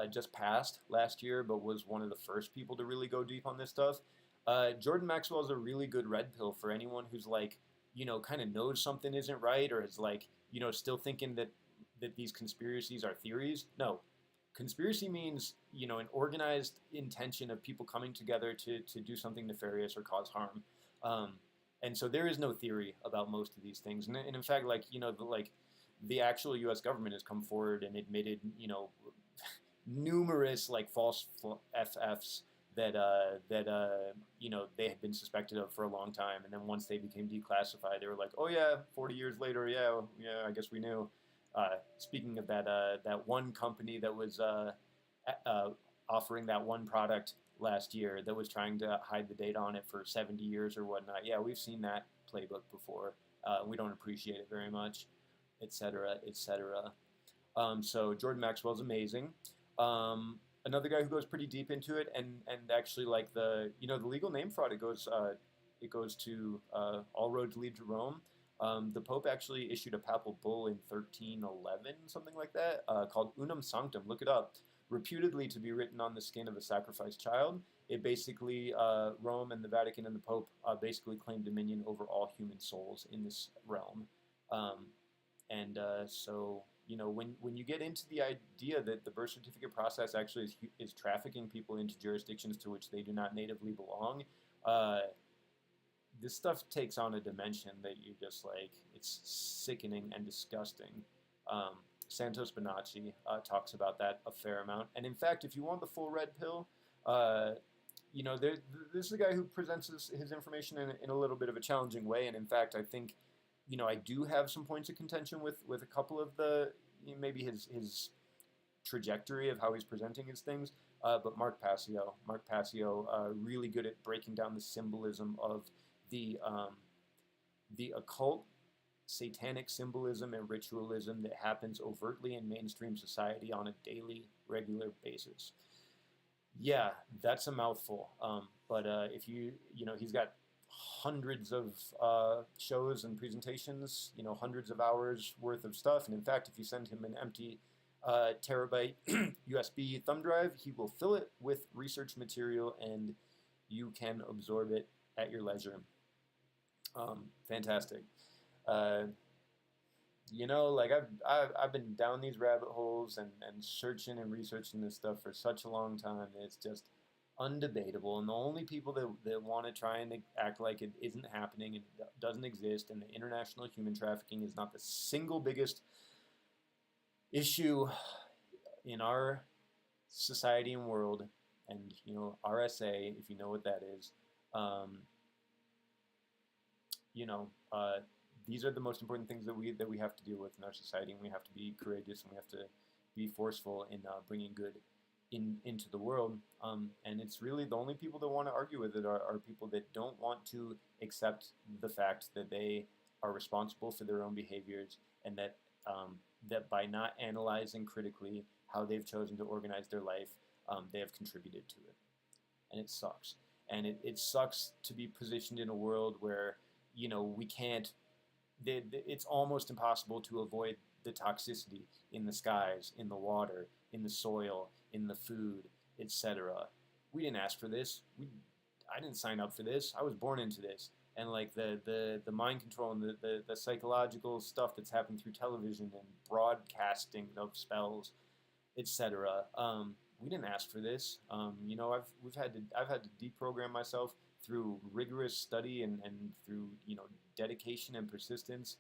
just passed last year, but was one of the first people to really go deep on this stuff. Jordan Maxwell is a really good red pill for anyone who's like, you know, kind of knows something isn't right, or is like, you know, still thinking that these conspiracies are theories. No, conspiracy means, you know, an organized intention of people coming together to do something nefarious or cause harm. And so there is no theory about most of these things. And in fact, like, you know, the actual U.S. government has come forward and admitted, you know, numerous like false FFs that you know, they had been suspected of for a long time, and then once they became declassified, they were like, oh yeah, 40 years later, yeah, I guess we knew. Speaking of that, that one company that was offering that one product last year that was trying to hide the data on it for 70 years or whatnot. Yeah, we've seen that playbook before. We don't appreciate it very much, etc., etc. So Jordan Maxwell's amazing. Another guy who goes pretty deep into it, and actually like the, you know, the legal name fraud, it goes to all roads lead to Rome. The Pope actually issued a papal bull in 1311, something like that, called Unum Sanctum. Look it up. Reputedly to be written on the skin of a sacrificed child. It basically, Rome and the Vatican and the Pope basically claim dominion over all human souls in this realm. So, you know, when you get into the idea that the birth certificate process actually is trafficking people into jurisdictions to which they do not natively belong, this stuff takes on a dimension that you're just like, it's sickening and disgusting. Santos Bonacci talks about that a fair amount. And in fact, if you want the full red pill, this is a guy who presents his information in a little bit of a challenging way. And in fact, I think, I do have some points of contention with a couple of maybe his trajectory of how he's presenting his things. But Mark Passio, really good at breaking down the symbolism of the occult, satanic symbolism and ritualism that happens overtly in mainstream society on a daily, regular basis. Yeah, that's a mouthful. But if he's got hundreds of shows and presentations, hundreds of hours worth of stuff. And in fact, if you send him an empty terabyte USB thumb drive, he will fill it with research material and you can absorb it at your leisure. Fantastic. I've been down these rabbit holes and searching and researching this stuff for such a long time. It's just undebatable. And the only people that want to try and act like it isn't happening and doesn't exist, and the international human trafficking is not the single biggest issue in our society and world, and RSA, if you know what that is, these are the most important things that we have to deal with in our society, and we have to be courageous and we have to be forceful in bringing good into the world. And it's really the only people that want to argue with it are people that don't want to accept the fact that they are responsible for their own behaviors, and that that by not analyzing critically how they've chosen to organize their life, they have contributed to it. And it sucks. And it sucks to be positioned in a world where, we can't, it's almost impossible to avoid the toxicity in the skies, in the water, in the soil, in the food, etc. We didn't ask for this. I didn't sign up for this. I was born into this. And like the mind control and the psychological stuff that's happening through television and broadcasting of spells, etc. We didn't ask for this. I've had to deprogram myself through rigorous study and through dedication and persistence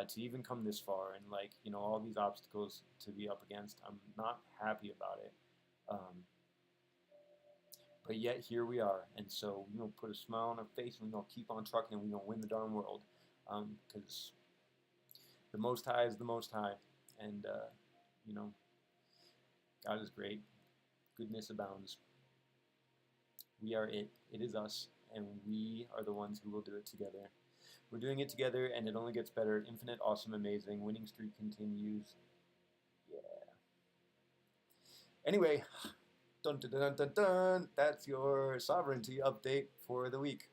to even come this far, and all these obstacles to be up against. I'm not happy about it. But yet here we are, and so we're going to put a smile on our face, and we're going to keep on trucking, and we're going to win the darn world, because the Most High is the Most High, and God is great. Goodness abounds. We are it. It is us, and we are the ones who will do it together. We're doing it together, and it only gets better. Infinite, awesome, amazing. Winning streak continues. Yeah. Anyway. Dun, dun, dun, dun, dun. That's your sovereignty update for the week.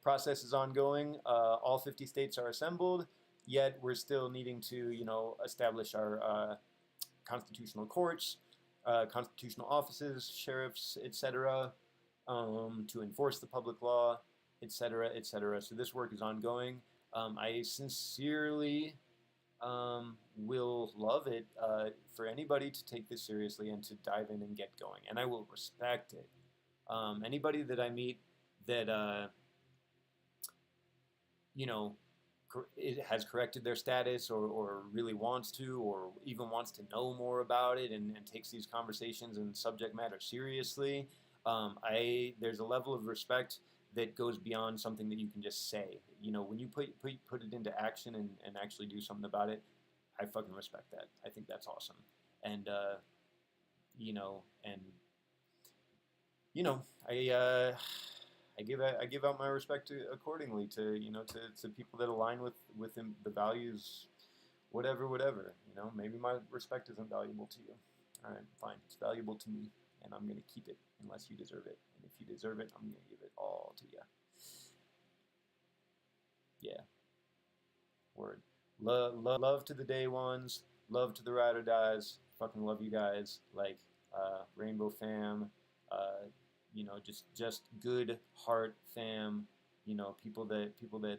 Process is ongoing. All 50 states are assembled, yet we're still needing to, establish our constitutional courts, constitutional offices, sheriffs, etc., to enforce the public law, etc., etc. So this work is ongoing. I sincerely will love it for anybody to take this seriously and to dive in and get going, and I will respect it. Anybody that I meet that has corrected their status or really wants to, or even wants to know more about it and takes these conversations and subject matter seriously, there's a level of respect that goes beyond something that you can just say. When you put it into action and actually do something about it, I fucking respect that. I think that's awesome. And I give out my respect accordingly to people that align with the values, whatever. Maybe my respect isn't valuable to you. All right, fine. It's valuable to me, and I'm gonna keep it unless you deserve it. And if you deserve it, I'm gonna give it all to you. Yeah. Word. Love to the day ones. Love to the ride or dies. Fucking love you guys. Rainbow fam. Just good heart fam. People that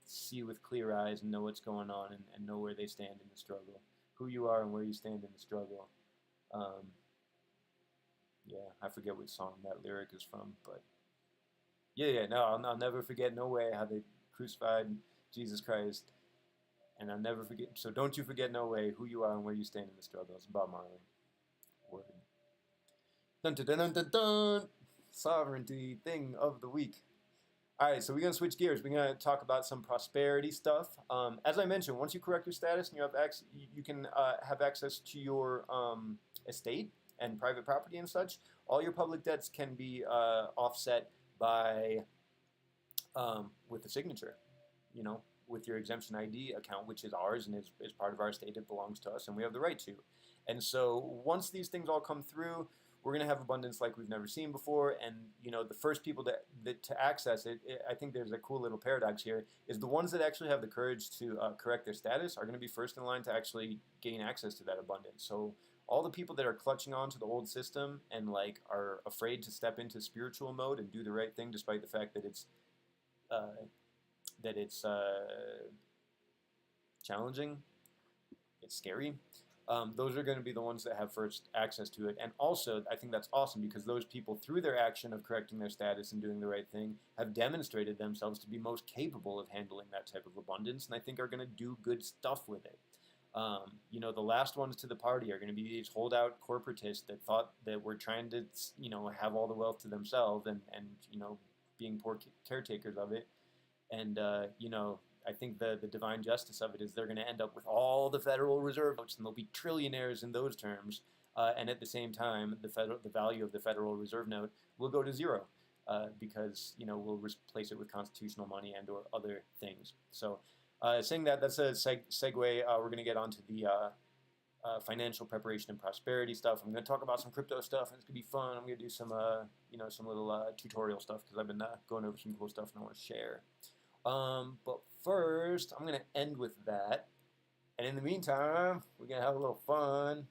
see with clear eyes and know what's going on and know where they stand in the struggle. Who you are and where you stand in the struggle. Yeah, I forget what song that lyric is from, but Yeah. No, I'll never forget. No way how they crucified Jesus Christ, and I'll never forget. So don't you forget, no way, who you are and where you stand in the struggle. It's Bob Marley. Word. Dun dun dun dun dun dun. Sovereignty thing of the week. All right, so we're gonna switch gears. We're gonna talk about some prosperity stuff. As I mentioned, once you correct your status and you have you can have access to your estate and private property and such. All your public debts can be offset by with a signature. You know, with your exemption ID account, which is ours and is part of our estate. It belongs to us, and we have the right to. And so once these things all come through, we're going to have abundance like we've never seen before. And you know, the first people to access it, I think there's a cool little paradox here, is the ones that actually have the courage to correct their status are going to be first in line to actually gain access to that abundance. So all the people that are clutching on to the old system and like are afraid to step into spiritual mode and do the right thing, despite the fact that it's challenging, it's scary. Those are going to be the ones that have first access to it. And also, I think that's awesome because those people, through their action of correcting their status and doing the right thing, have demonstrated themselves to be most capable of handling that type of abundance, and I think are going to do good stuff with it. You know, the last ones to the party are going to be these holdout corporatists that thought that we're trying to, you know, have all the wealth to themselves and you know, being poor caretakers of it. And, you know, I think the divine justice of it is they're going to end up with all the Federal Reserve notes, and they'll be trillionaires in those terms. And at the same time, the value of the Federal Reserve note will go to zero because, you know, we'll replace it with constitutional money and or other things. So saying that, that's a segue. We're going to get onto the financial preparation and prosperity stuff. I'm going to talk about some crypto stuff, and it's going to be fun. I'm going to do some, you know, some little tutorial stuff because I've been going over some cool stuff and I want to share. But first, I'm going to end with that. And in the meantime, we're going to have a little fun.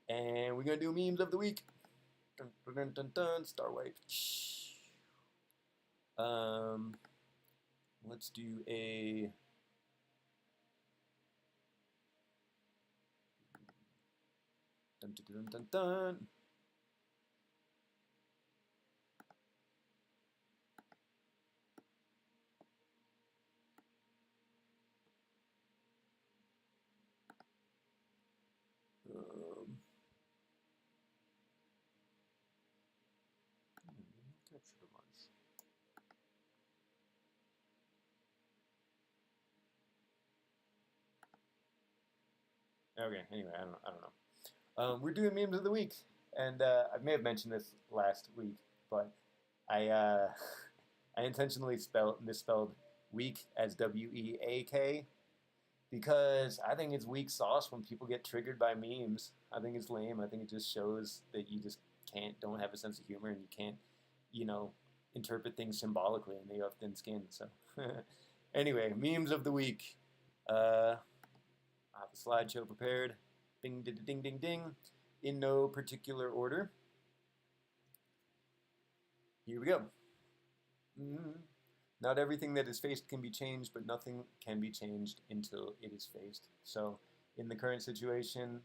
And we're going to do memes of the week. Dun, dun, dun, dun, dun, star wipe. Let's do a... Dun, dun, dun, dun, dun. Capture the lunch. Okay, anyway, I don't know. We're doing memes of the week, and I may have mentioned this last week, but I I intentionally misspelled week as W-E-A-K because I think it's weak sauce when people get triggered by memes. I think it's lame. I think it just shows that you just don't have a sense of humor and you can't, you know, interpret things symbolically and you have thin skin. So anyway, memes of the week. I have a slideshow prepared. Bing, ding, ding, ding, ding. In no particular order. Here we go. Not everything that is faced can be changed, but nothing can be changed until it is faced. So, in the current situation,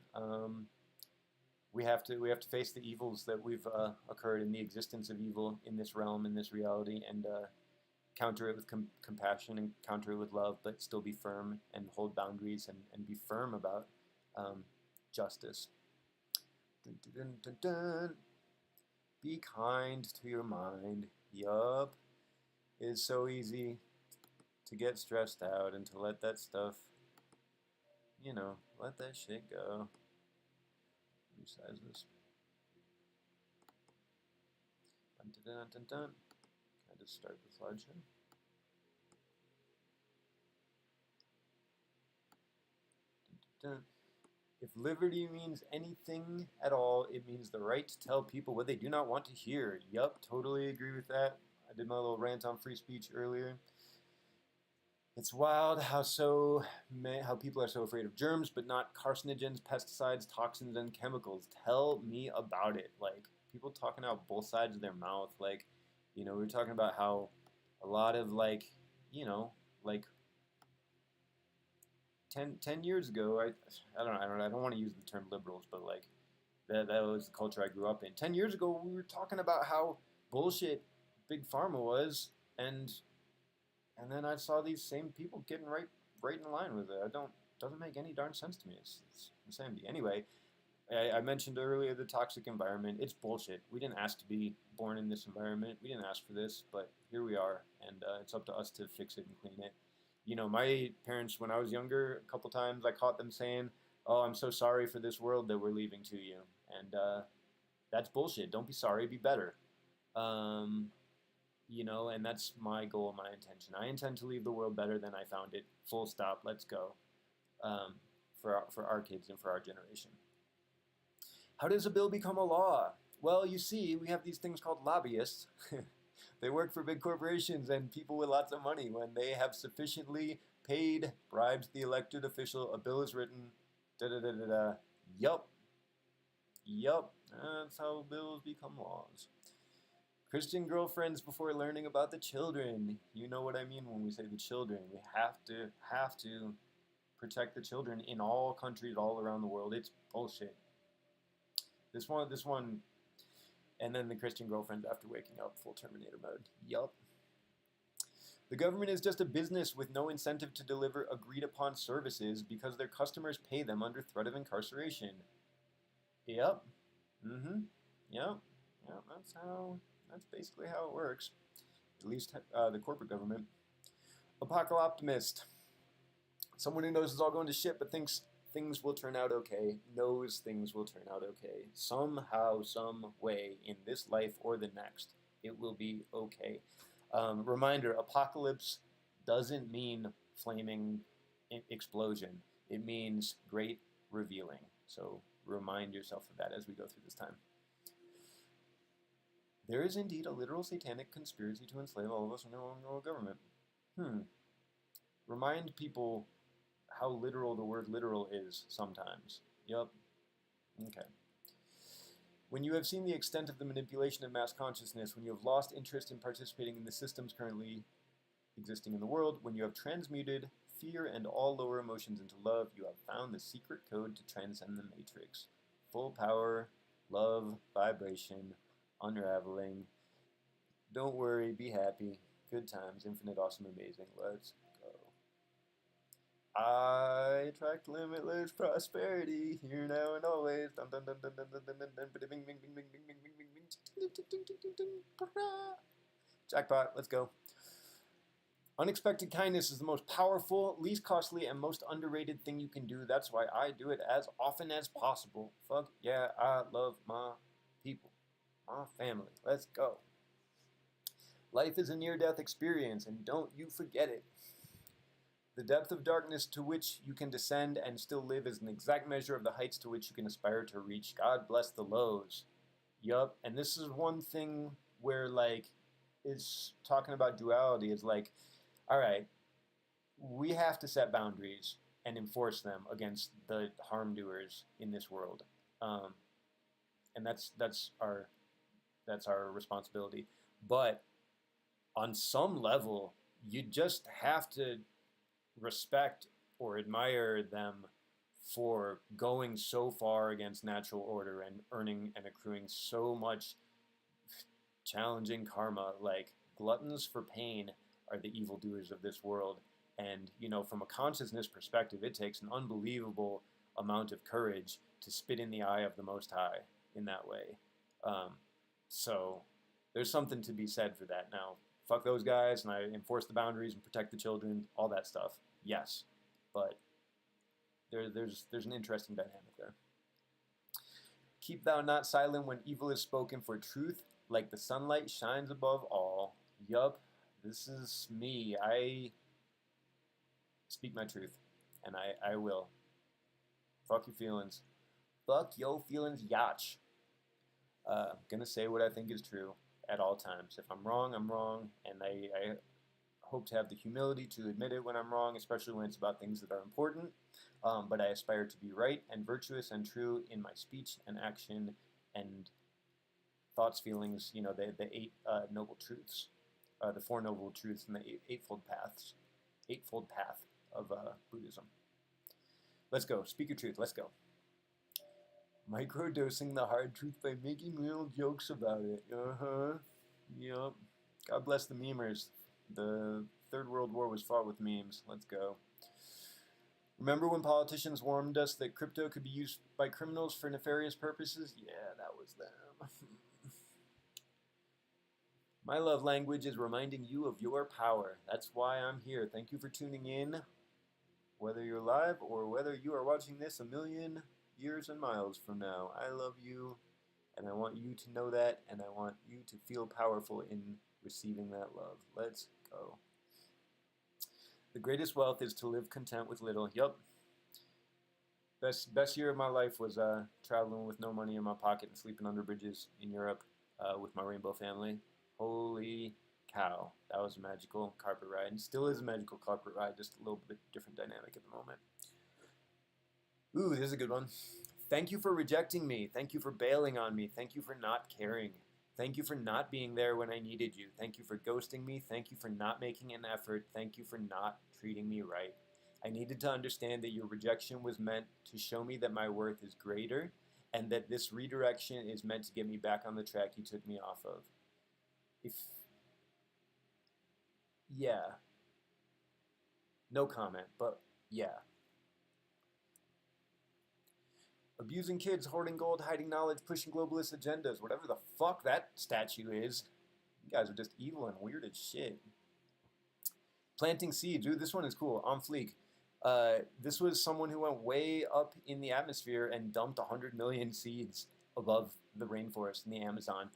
we have to face the evils that we've occurred in the existence of evil in this realm, in this reality, and counter it with compassion and counter it with love, but still be firm and hold boundaries and be firm about justice. Dun, dun, dun, dun, dun. Be kind to your mind. Yup. It's so easy to get stressed out and to let that stuff, you know, let that shit go. Resize this. Dun, dun, dun, dun, dun. Can I just start the slideshow? Dun, dun, dun. If liberty means anything at all, it means the right to tell people what they do not want to hear. Yup, totally agree with that. I did my little rant on free speech earlier. It's wild how people are so afraid of germs, but not carcinogens, pesticides, toxins, and chemicals. Tell me about it. Like, people talking out both sides of their mouth. Like, you know, we were talking about how a lot of, like, you know, like 10 years ago, I don't want to use the term liberals, but like that was the culture I grew up in. 10 years ago, we were talking about how bullshit Big Pharma was, and then I saw these same people getting right in line with it. Doesn't make any darn sense to me. It's insanity. Anyway, I mentioned earlier the toxic environment. It's bullshit. We didn't ask to be born in this environment. We didn't ask for this, but here we are, and it's up to us to fix it and clean it. You know, my parents, when I was younger, a couple times I caught them saying, "Oh, I'm so sorry for this world that we're leaving to you," and that's bullshit. Don't be sorry. Be better. You know, and that's my goal, my intention. I intend to leave the world better than I found it. Full stop. Let's go. For our kids and for our generation. How does a bill become a law? Well, you see, we have these things called lobbyists. They work for big corporations and people with lots of money. When they have sufficiently paid, bribed the elected official, a bill is written. Da-da-da-da-da. Yup. That's how bills become laws. Christian girlfriends before learning about the children. You know what I mean when we say the children. We have to protect the children in all countries all around the world. It's bullshit. This one, and then the Christian girlfriends after waking up, full Terminator mode. Yup. The government is just a business with no incentive to deliver agreed upon services because their customers pay them under threat of incarceration. Yep. Yep. That's basically how it works. At least the corporate government. Apocalyptimist. Someone who knows it's all going to shit but thinks things will turn out okay. Knows things will turn out okay. Somehow, some way, in this life or the next, it will be okay. Reminder, apocalypse doesn't mean flaming explosion. It means great revealing. So remind yourself of that as we go through this time. There is indeed a literal satanic conspiracy to enslave all of us under our own government. Remind people how literal the word literal is sometimes. Yup. Okay. When you have seen the extent of the manipulation of mass consciousness, when you have lost interest in participating in the systems currently existing in the world, when you have transmuted fear and all lower emotions into love, you have found the secret code to transcend the matrix. Full power, love, vibration, unraveling. Don't worry, be happy. Good times, infinite, awesome, amazing. Let's go. I attract limitless prosperity here, now, and always. Jackpot, let's go. Unexpected kindness is the most powerful, least costly, and most underrated thing you can do. That's why I do it as often as possible. Fuck yeah, I love my people. My family. Let's go. Life is a near-death experience, and don't you forget it. The depth of darkness to which you can descend and still live is an exact measure of the heights to which you can aspire to reach. God bless the lows. Yup. And this is one thing where, like, it's talking about duality. Is like, all right, we have to set boundaries and enforce them against the harm doers in this world. And that's our responsibility. But on some level, you just have to respect or admire them for going so far against natural order and earning and accruing so much challenging karma. Like, gluttons for pain are the evildoers of this world. And, you know, from a consciousness perspective, it takes an unbelievable amount of courage to spit in the eye of the Most High in that way. So there's something to be said for that. Now, fuck those guys, and I enforce the boundaries and protect the children, all that stuff. Yes, but there's an interesting dynamic there. Keep thou not silent when evil is spoken, for truth, like the sunlight, shines above all. Yup, this is me. I speak my truth, and I will. Fuck your feelings. Fuck your feelings, yatch. Gonna say what I think is true at all times. If I'm wrong, I'm wrong, and I hope to have the humility to admit it when I'm wrong, especially when it's about things that are important. But I aspire to be right and virtuous and true in my speech and action and thoughts, feelings, you know, the eight noble truths, the four noble truths and the eightfold path of Buddhism. Let's go. Speak your truth. Let's go. Microdosing the hard truth by making little jokes about it. Yep. God bless the memers. The Third World War was fought with memes. Let's go. Remember when politicians warned us that crypto could be used by criminals for nefarious purposes? Yeah, that was them. My love language is reminding you of your power. That's why I'm here. Thank you for tuning in, whether you're live or whether you are watching this a million years and miles from now. I love you, and I want you to know that, and I want you to feel powerful in receiving that love. Let's go. The greatest wealth is to live content with little. Yup. Best year of my life was traveling with no money in my pocket and sleeping under bridges in Europe with my rainbow family. Holy cow, that was a magical carpet ride, and still is a magical carpet ride, just a little bit different dynamic at the moment. Ooh, this is a good one. Thank you for rejecting me. Thank you for bailing on me. Thank you for not caring. Thank you for not being there when I needed you. Thank you for ghosting me. Thank you for not making an effort. Thank you for not treating me right. I needed to understand that your rejection was meant to show me that my worth is greater, and that this redirection is meant to get me back on the track you took me off of. Yeah. No comment, but yeah. Abusing kids, hoarding gold, hiding knowledge, pushing globalist agendas, whatever the fuck that statue is. You guys are just evil and weird as shit. Planting seeds. Ooh, this one is cool. On fleek. This was someone who went way up in the atmosphere and dumped 100 million seeds above the rainforest in the Amazon.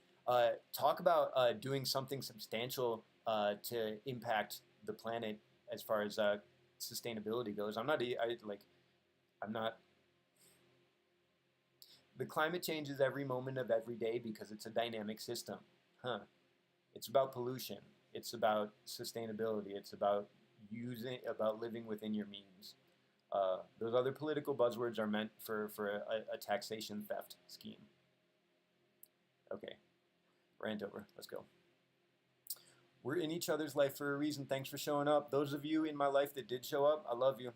Talk about doing something substantial to impact the planet as far as sustainability goes. I'm not. The climate changes every moment of every day because it's a dynamic system. It's about pollution. It's about sustainability. It's about living within your means. Those other political buzzwords are meant for a taxation theft scheme. Okay, rant over. Let's go. We're in each other's life for a reason. Thanks for showing up. Those of you in my life that did show up, I love you.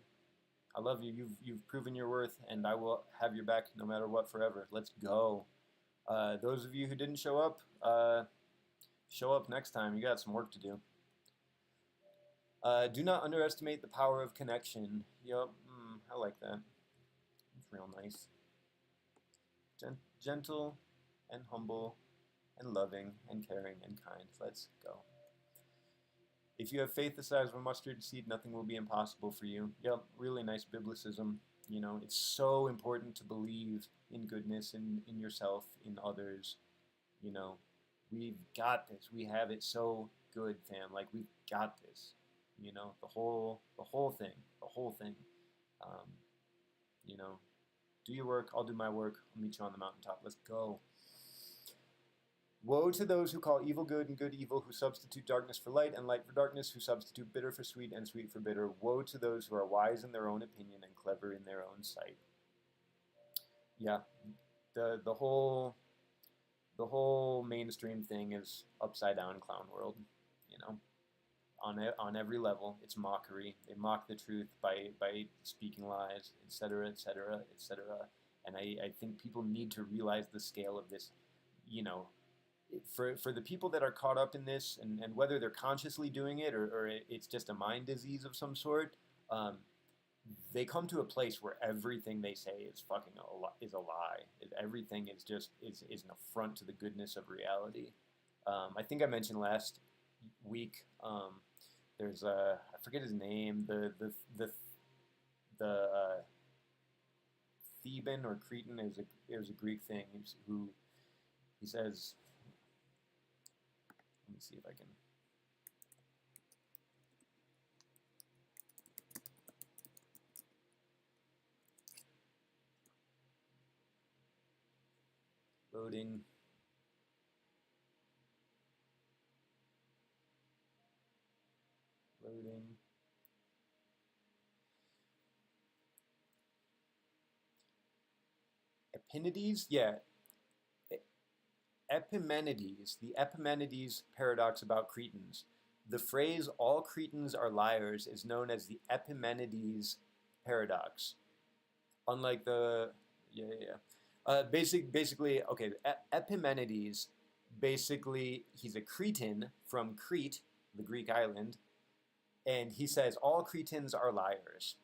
I love you. You've proven your worth, and I will have your back no matter what forever. Let's go. Those of you who didn't show up next time. You got some work to do. Do not underestimate the power of connection. Yup, I like that. It's real nice. Gentle and humble and loving and caring and kind. Let's go. If you have faith the size of a mustard seed, nothing will be impossible for you. Yep, really nice biblicism. You know, it's so important to believe in goodness, in yourself, in others. You know, we've got this. We have it so good, fam. Like, we've got this. You know, the whole thing. You know, do your work. I'll do my work. I'll meet you on the mountaintop. Let's go. Woe to those who call evil good and good evil, who substitute darkness for light and light for darkness, who substitute bitter for sweet and sweet for bitter. Woe to those who are wise in their own opinion and clever in their own sight. Yeah, the whole mainstream thing is upside down clown world. You know, on every level, it's mockery. They mock the truth by speaking lies, etc., etc., etc. And I think people need to realize the scale of this. You know, for the people that are caught up in this, and whether they're consciously doing it or it's just a mind disease of some sort, they come to a place where everything they say is a lie. Everything is an affront to the goodness of reality. I think I mentioned last week. There's I forget his name. The Theban or Cretan is a Greek thing. Who he says. Let me see if I can. Loading. Epimenides? Yeah. Epimenides, the Epimenides paradox about Cretans. The phrase "all Cretans are liars" is known as the Epimenides paradox. Unlike the basically, okay, Epimenides, basically, he's a Cretan from Crete, the Greek island, and he says all Cretans are liars,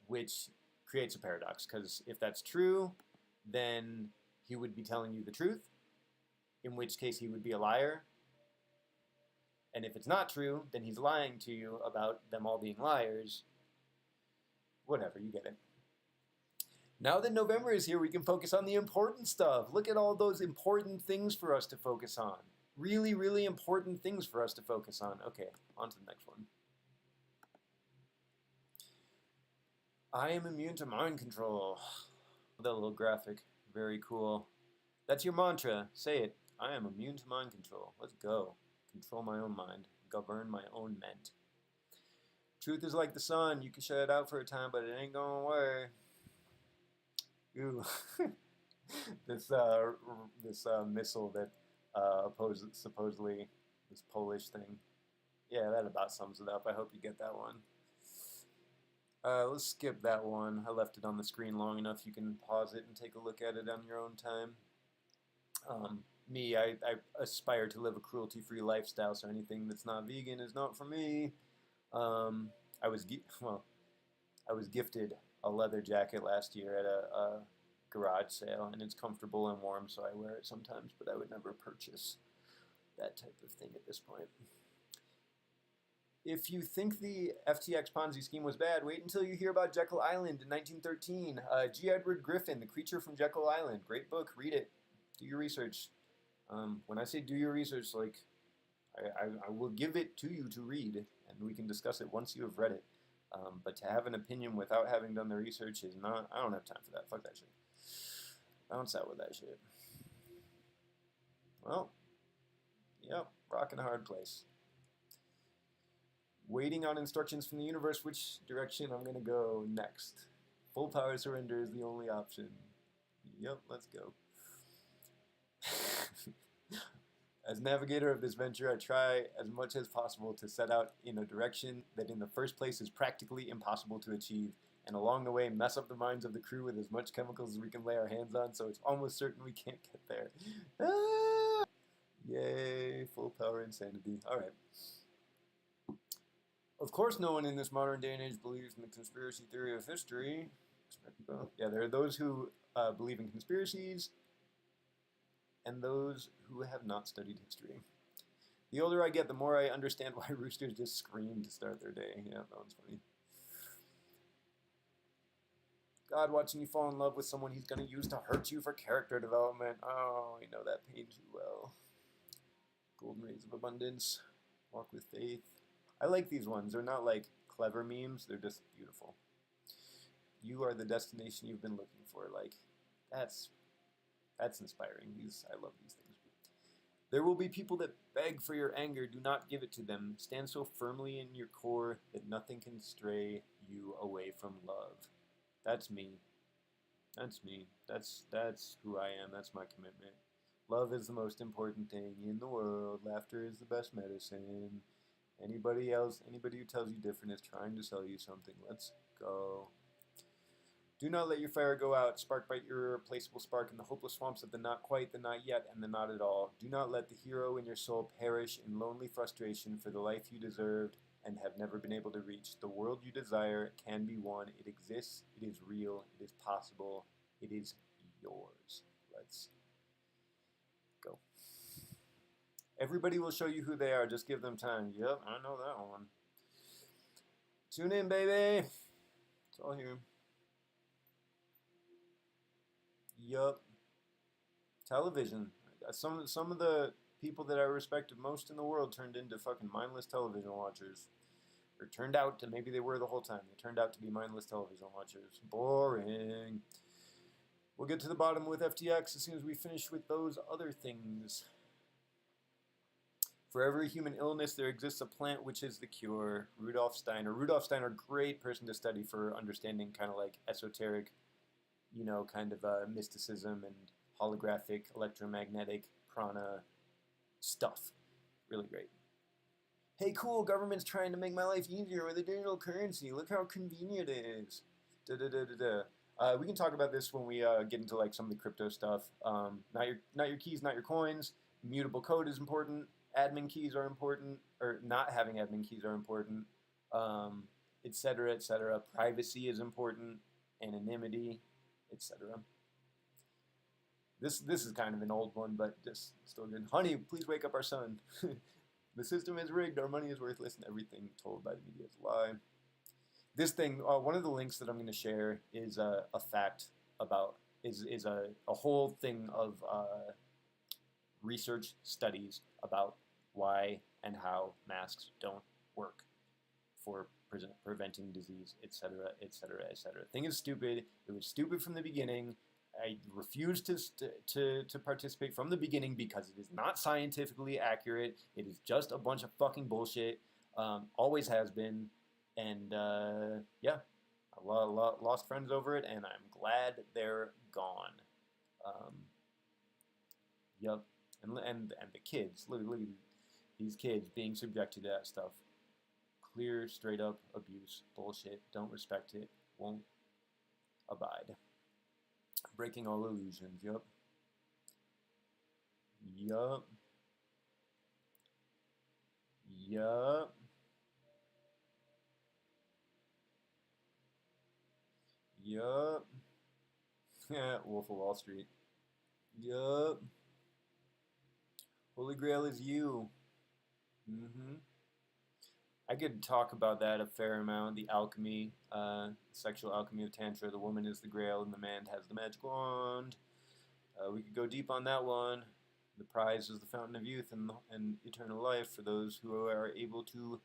which creates a paradox, because if that's true, then he would be telling you the truth, in which case he would be a liar. And if it's not true, then he's lying to you about them all being liars. Whatever, you get it. Now that November is here, we can focus on the important stuff. Look at all those important things for us to focus on. Really, really important things for us to focus on. Okay, on to the next one. I am immune to mind control. That little graphic, very cool. That's your mantra. Say it. I am immune to mind control. Let's go. Control my own mind. Govern my own ment. Truth is like the sun. You can shut it out for a time, but it ain't going away. Ooh. this missile that supposedly this Polish thing. Yeah, that about sums it up. I hope you get that one. Let's skip that one. I left it on the screen long enough. You can pause it and take a look at it on your own time. I aspire to live a cruelty-free lifestyle, so anything that's not vegan is not for me. I was gifted a leather jacket last year at a garage sale, and it's comfortable and warm, so I wear it sometimes, but I would never purchase that type of thing at this point. If you think the FTX Ponzi scheme was bad, wait until you hear about Jekyll Island in 1913. G. Edward Griffin, The Creature from Jekyll Island. Great book. Read it. Do your research. When I say do your research, like, I will give it to you to read, and we can discuss it once you have read it. But to have an opinion without having done the research is not, I don't have time for that. Fuck that shit. Bounce out with that shit. Well, yep, rock in a hard place. Waiting on instructions from the universe, which direction I'm going to go next. Full power surrender is the only option. Yep, let's go. As navigator of this venture, I try as much as possible to set out in a direction that in the first place is practically impossible to achieve, and along the way mess up the minds of the crew with as much chemicals as we can lay our hands on, so it's almost certain we can't get there. Ah! Yay, full power insanity. Alright. Of course no one in this modern day and age believes in the conspiracy theory of history. Yeah, there are those who believe in conspiracies, and those who have not studied history. The older I get, the more I understand why roosters just scream to start their day. Yeah, that one's funny. God watching you fall in love with someone he's going to use to hurt you for character development. Oh, I know that pain too well. Golden rays of abundance. Walk with faith. I like these ones. They're not like clever memes. They're just beautiful. You are the destination you've been looking for. Like, that's inspiring. I love these things. There will be people that beg for your anger. Do not give it to them. Stand so firmly in your core that nothing can stray you away from love. That's me. That's me. That's who I am. That's my commitment. Love is the most important thing in the world. Laughter is the best medicine. Anybody who tells you different is trying to sell you something. Let's go. Do not let your fire go out, sparked by your irreplaceable spark in the hopeless swamps of the not quite, the not yet, and the not at all. Do not let the hero in your soul perish in lonely frustration for the life you deserved and have never been able to reach. The world you desire can be won. It exists. It is real. It is possible. It is yours. Let's go. Everybody will show you who they are. Just give them time. Yep, I know that one. Tune in, baby. It's all here. Yup. Television. Some of the people that I respected most in the world turned into fucking mindless television watchers. Or turned out to, maybe they were the whole time. They turned out to be mindless television watchers. Boring. We'll get to the bottom with FTX as soon as we finish with those other things. For every human illness, there exists a plant which is the cure. Rudolf Steiner. Rudolf Steiner, great person to study for understanding kind of like esoteric, you know, kind of mysticism and holographic, electromagnetic, prana stuff. Really great. Hey, cool, government's trying to make my life easier with a digital currency. Look how convenient it is. We can talk about this when we get into like some of the crypto stuff. Not your keys, not your coins. Mutable code is important. admin keys are important, or not having admin keys are important, etc., etc. Privacy is important, anonymity, etc. This is kind of an old one, but just still good. Honey, please wake up our son. The system is rigged. Our money is worthless, and everything told by the media is a lie. This thing, one of the links that I'm going to share is a fact about is a whole thing of research studies about why and how masks don't work for preventing disease, etc., etc., etc. Thing is stupid. It was stupid from the beginning. I refused to participate from the beginning because it is not scientifically accurate. It is just a bunch of fucking bullshit. Always has been. And yeah, I lost friends over it, and I'm glad they're gone. Yep. And the kids, look at these kids being subjected to that stuff. Clear, straight up abuse, bullshit. Don't respect it. Won't abide. Breaking all illusions. Yup. Yup. Yup. Yup. Wolf of Wall Street. Yup. Holy Grail is you. I could talk about that a fair amount. The alchemy, sexual alchemy of Tantra. The woman is the Grail and the man has the magic wand. We could go deep on that one. The prize is the fountain of youth and eternal life for those who are able to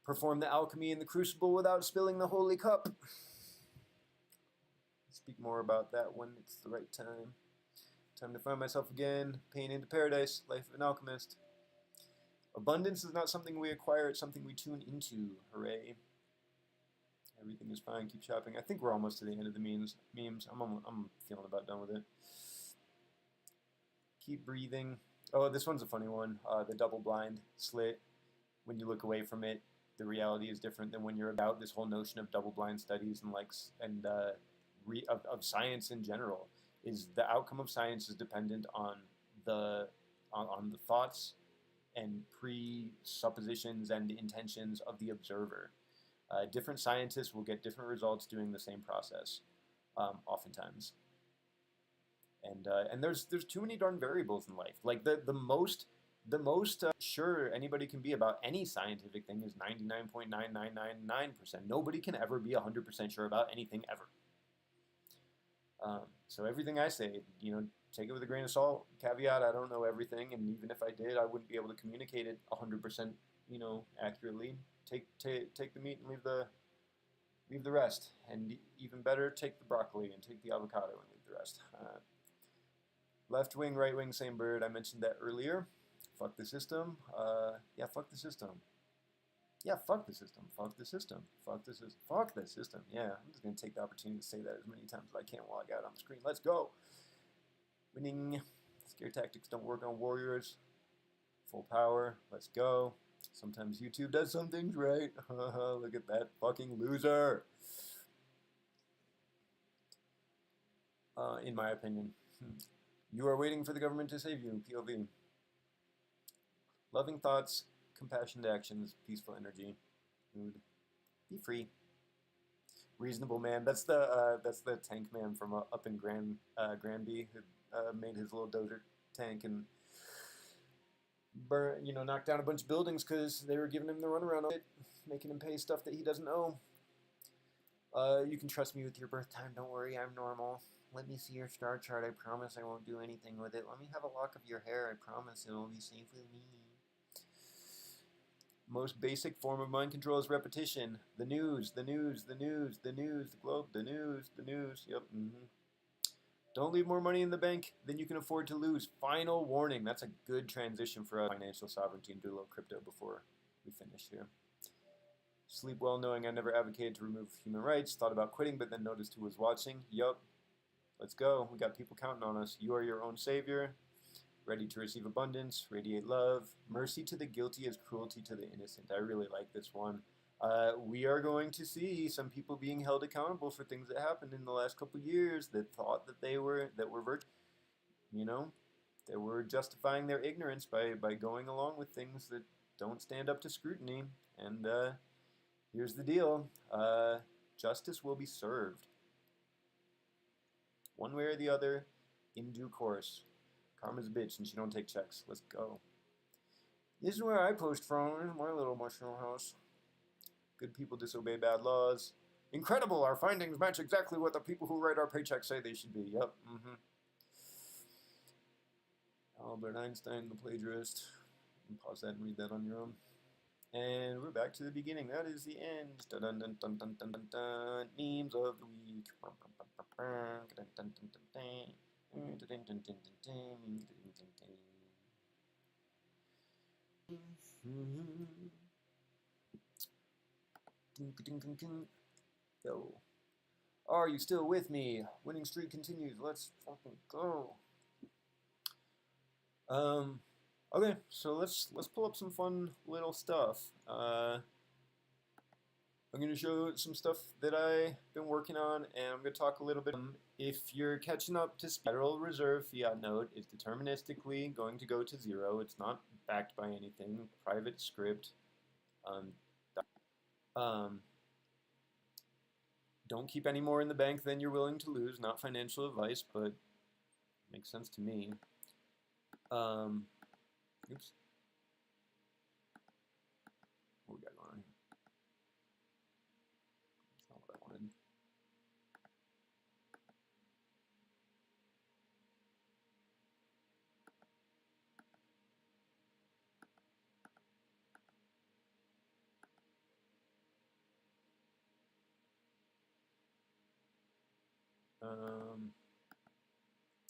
perform the alchemy in the crucible without spilling the holy cup. Speak more about that when it's the right time. Time to find myself again. Pain into paradise. Life of an alchemist. Abundance is not something we acquire, it's something we tune into. Hooray. Everything is fine, keep shopping. I think we're almost to the end of the memes. I'm feeling about done with it. Keep breathing. Oh, this one's a funny one. The double blind slit. When you look away from it, the reality is different than when you're about. This whole notion of double blind studies and of science in general is the outcome of science is dependent on the thoughts and presuppositions and intentions of the observer. Different scientists will get different results doing the same process, oftentimes. And there's too many darn variables in life. Like the most sure anybody can be about any scientific thing is 99.9999%. Nobody can ever be 100% sure about anything ever. So everything I say, take it with a grain of salt. Caveat: I don't know everything, and even if I did, I wouldn't be able to communicate it 100%, accurately. Take the meat and leave the rest. And even better, take the broccoli and take the avocado and leave the rest. Left wing, right wing, same bird. I mentioned that earlier. Fuck the system. Yeah, fuck the system. Yeah, fuck the system. Fuck the system. Fuck the system. Fuck the system. Yeah, I'm just gonna take the opportunity to say that as many times as I can while I got it on the screen. Let's go. Winning. Scare tactics don't work on warriors. Full power. Let's go. Sometimes YouTube does some things right. Look at that fucking loser. In my opinion. You are waiting for the government to save you. POV. Loving thoughts, compassionate actions, peaceful energy, mood. Be free. Reasonable man. That's the tank man from up in Granby who made his little dozer tank and knocked down a bunch of buildings because they were giving him the runaround on it, making him pay stuff that he doesn't owe. You can trust me with your birth time. Don't worry, I'm normal. Let me see your star chart. I promise I won't do anything with it. Let me have a lock of your hair. I promise it will be safe with me. Most basic form of mind control is repetition. The news, the news, the news, the news, the globe, the news, the news. Yep. Don't leave more money in the bank than you can afford to lose. Final warning. That's a good transition for financial sovereignty, and do a little crypto before we finish here. Sleep well knowing I never advocated to remove human rights. Thought about quitting, but then noticed who was watching. Yup. Let's go. We got people counting on us. You are your own savior. Ready to receive abundance. Radiate love. Mercy to the guilty is cruelty to the innocent. I really like this one. We are going to see some people being held accountable for things that happened in the last couple years that thought that were virtuous. They were justifying their ignorance by going along with things that don't stand up to scrutiny. And here's the deal. Justice will be served. One way or the other, in due course. Karma's a bitch and she don't take checks. Let's go. This is where I post from. This is my little mushroom house. Good people disobey bad laws. Incredible! Our findings match exactly what the people who write our paychecks say they should be. Yep. Albert Einstein, the plagiarist. You can pause that and read that on your own. And we're back to the beginning. That is the end. Dun dun dun dun dun dun dun dun. Memes of the week. Yo. Are you still with me? Winning streak continues. Let's fucking go. Okay, so let's pull up some fun little stuff. I'm going to show some stuff that I've been working on, and I'm going to talk a little bit. If you're catching up to Federal Reserve fiat note, it's deterministically going to go to zero. It's not backed by anything. Private script. Don't keep any more in the bank than you're willing to lose. Not financial advice, but makes sense to me. Oops. What we got going on here? That's not what I wanted.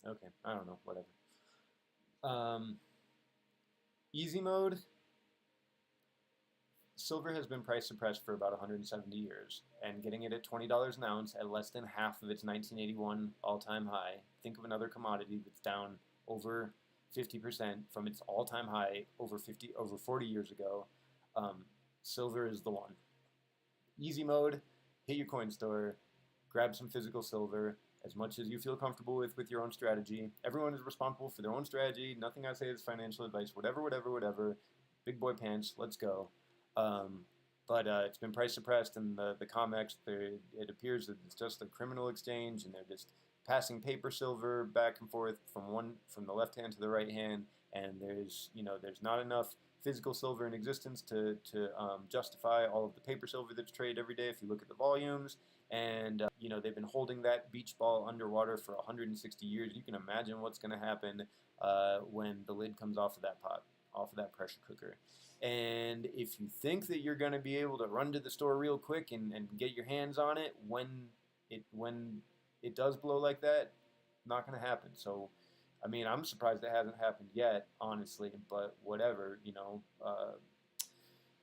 Okay, I don't know, whatever. Easy mode. Silver has been price suppressed for about 170 years, and getting it at $20 an ounce at less than half of its 1981 all-time high. Think of another commodity that's down over 50% from its all-time high over 40 years ago. Silver is the one. Easy mode. Hit your coin store. Grab some physical silver. As much as you feel comfortable with your own strategy. Everyone is responsible for their own strategy. Nothing I say is financial advice. Whatever. Big boy pants. Let's go. But it's been price suppressed, and the COMEX, it appears that it's just a criminal exchange, and they're just passing paper silver back and forth from the left hand to the right hand, and there's not enough physical silver in existence to justify all of the paper silver that's traded every day if you look at the volumes. And they've been holding that beach ball underwater for 160 years. You can imagine what's going to happen when the lid comes off of that pot, off of that pressure cooker. And if you think that you're going to be able to run to the store real quick and get your hands on it when it does blow like that, not going to happen. So, I mean, I'm surprised it hasn't happened yet, honestly, but whatever,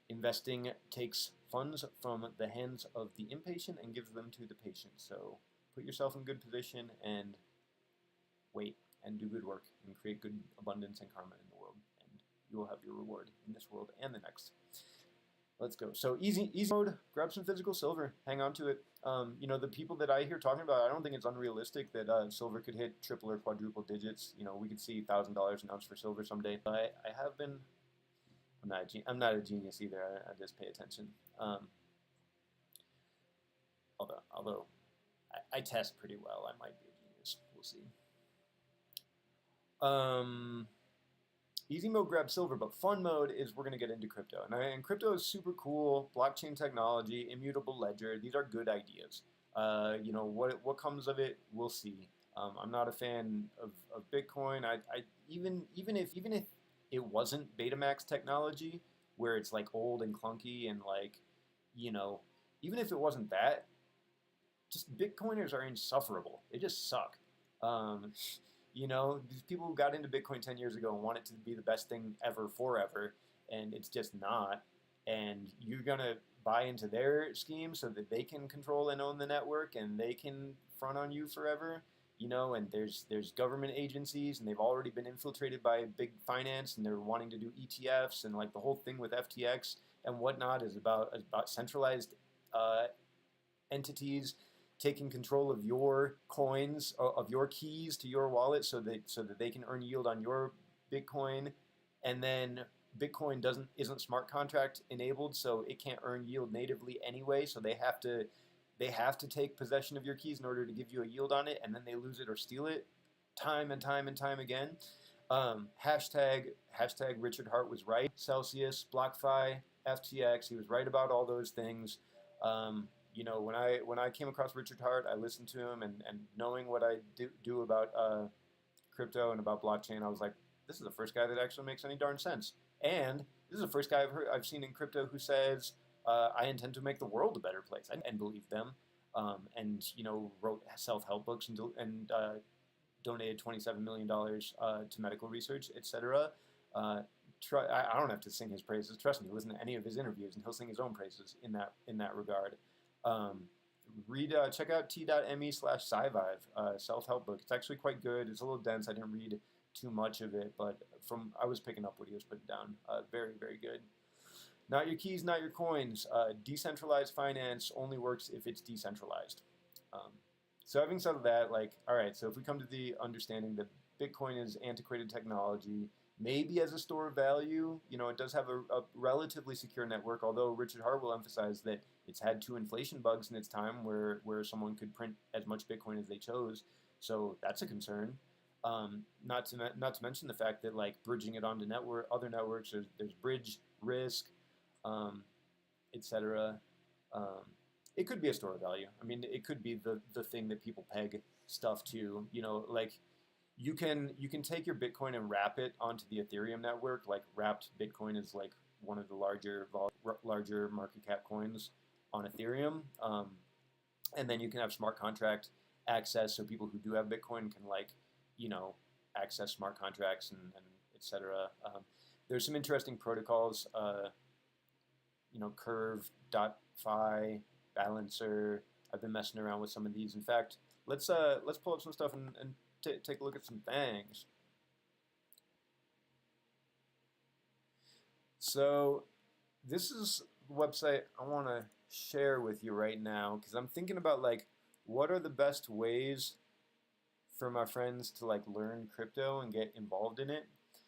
investing takes funds from the hands of the impatient and gives them to the patient. So put yourself in good position and wait and do good work and create good abundance and karma in the world, and you will have your reward in this world and the next. Let's go. So easy mode, grab some physical silver, hang on to it. The people that I hear talking about, I don't think it's unrealistic that silver could hit triple or quadruple digits. We could see $1,000 an ounce for silver someday. I have been. I'm not a genius either. I just pay attention. Although I test pretty well, I might be a genius. We'll see. Easy mode, grab silver, but fun mode is we're going to get into crypto. And crypto is super cool. Blockchain technology, immutable ledger. These are good ideas. What comes of it, we'll see. I'm not a fan of Bitcoin. Even if it wasn't Betamax technology, where it's like old and clunky and even if it wasn't that, just Bitcoiners are insufferable. They just suck. These people who got into Bitcoin 10 years ago and want it to be the best thing ever forever, and it's just not. And you're going to buy into their scheme so that they can control and own the network and they can front on you forever. And there's government agencies, and they've already been infiltrated by big finance, and they're wanting to do ETFs, and the whole thing with FTX and whatnot is about centralized entities taking control of your coins, of your keys to your wallet, so that they can earn yield on your Bitcoin, and then Bitcoin isn't smart contract enabled, so it can't earn yield natively anyway. So they have to take possession of your keys in order to give you a yield on it, and then they lose it or steal it, time and time and time again. Hashtag Richard Hart was right. Celsius, BlockFi, FTX, he was right about all those things. When I came across Richard Hart, I listened to him, and knowing what I do about crypto and about blockchain, I was like, this is the first guy that actually makes any darn sense. And this is the first guy I've seen in crypto who says, I intend to make the world a better place, and believe them, and wrote self-help books and donated $27 million to medical research, etc. I don't have to sing his praises. Trust me, listen to any of his interviews, and he'll sing his own praises in that regard. Check out t.me/scivive self-help book. It's actually quite good. It's a little dense. I didn't read too much of it, but I was picking up what he was putting down. Very, very good. Not your keys, not your coins. Decentralized finance only works if it's decentralized. So having said that, all right, so if we come to the understanding that Bitcoin is antiquated technology, maybe as a store of value, it does have a relatively secure network, although Richard Hart will emphasize that it's had 2 inflation bugs in its time where someone could print as much Bitcoin as they chose. So that's a concern. Not to mention the fact that bridging it onto other networks, there's bridge risk, etc. It could be a store of value. I mean, it could be the thing that people peg stuff to. You can take your Bitcoin and wrap it onto the Ethereum network. Wrapped Bitcoin is one of the larger market cap coins on Ethereum, and then you can have smart contract access, so people who do have Bitcoin can access smart contracts and etc. There's some interesting protocols. Curve.fi, Balancer. I've been messing around with some of these. In fact, let's pull up some stuff and take a look at some things. So this is the website I want to share with you right now, because I'm thinking about what are the best ways for my friends to learn crypto and get involved in it.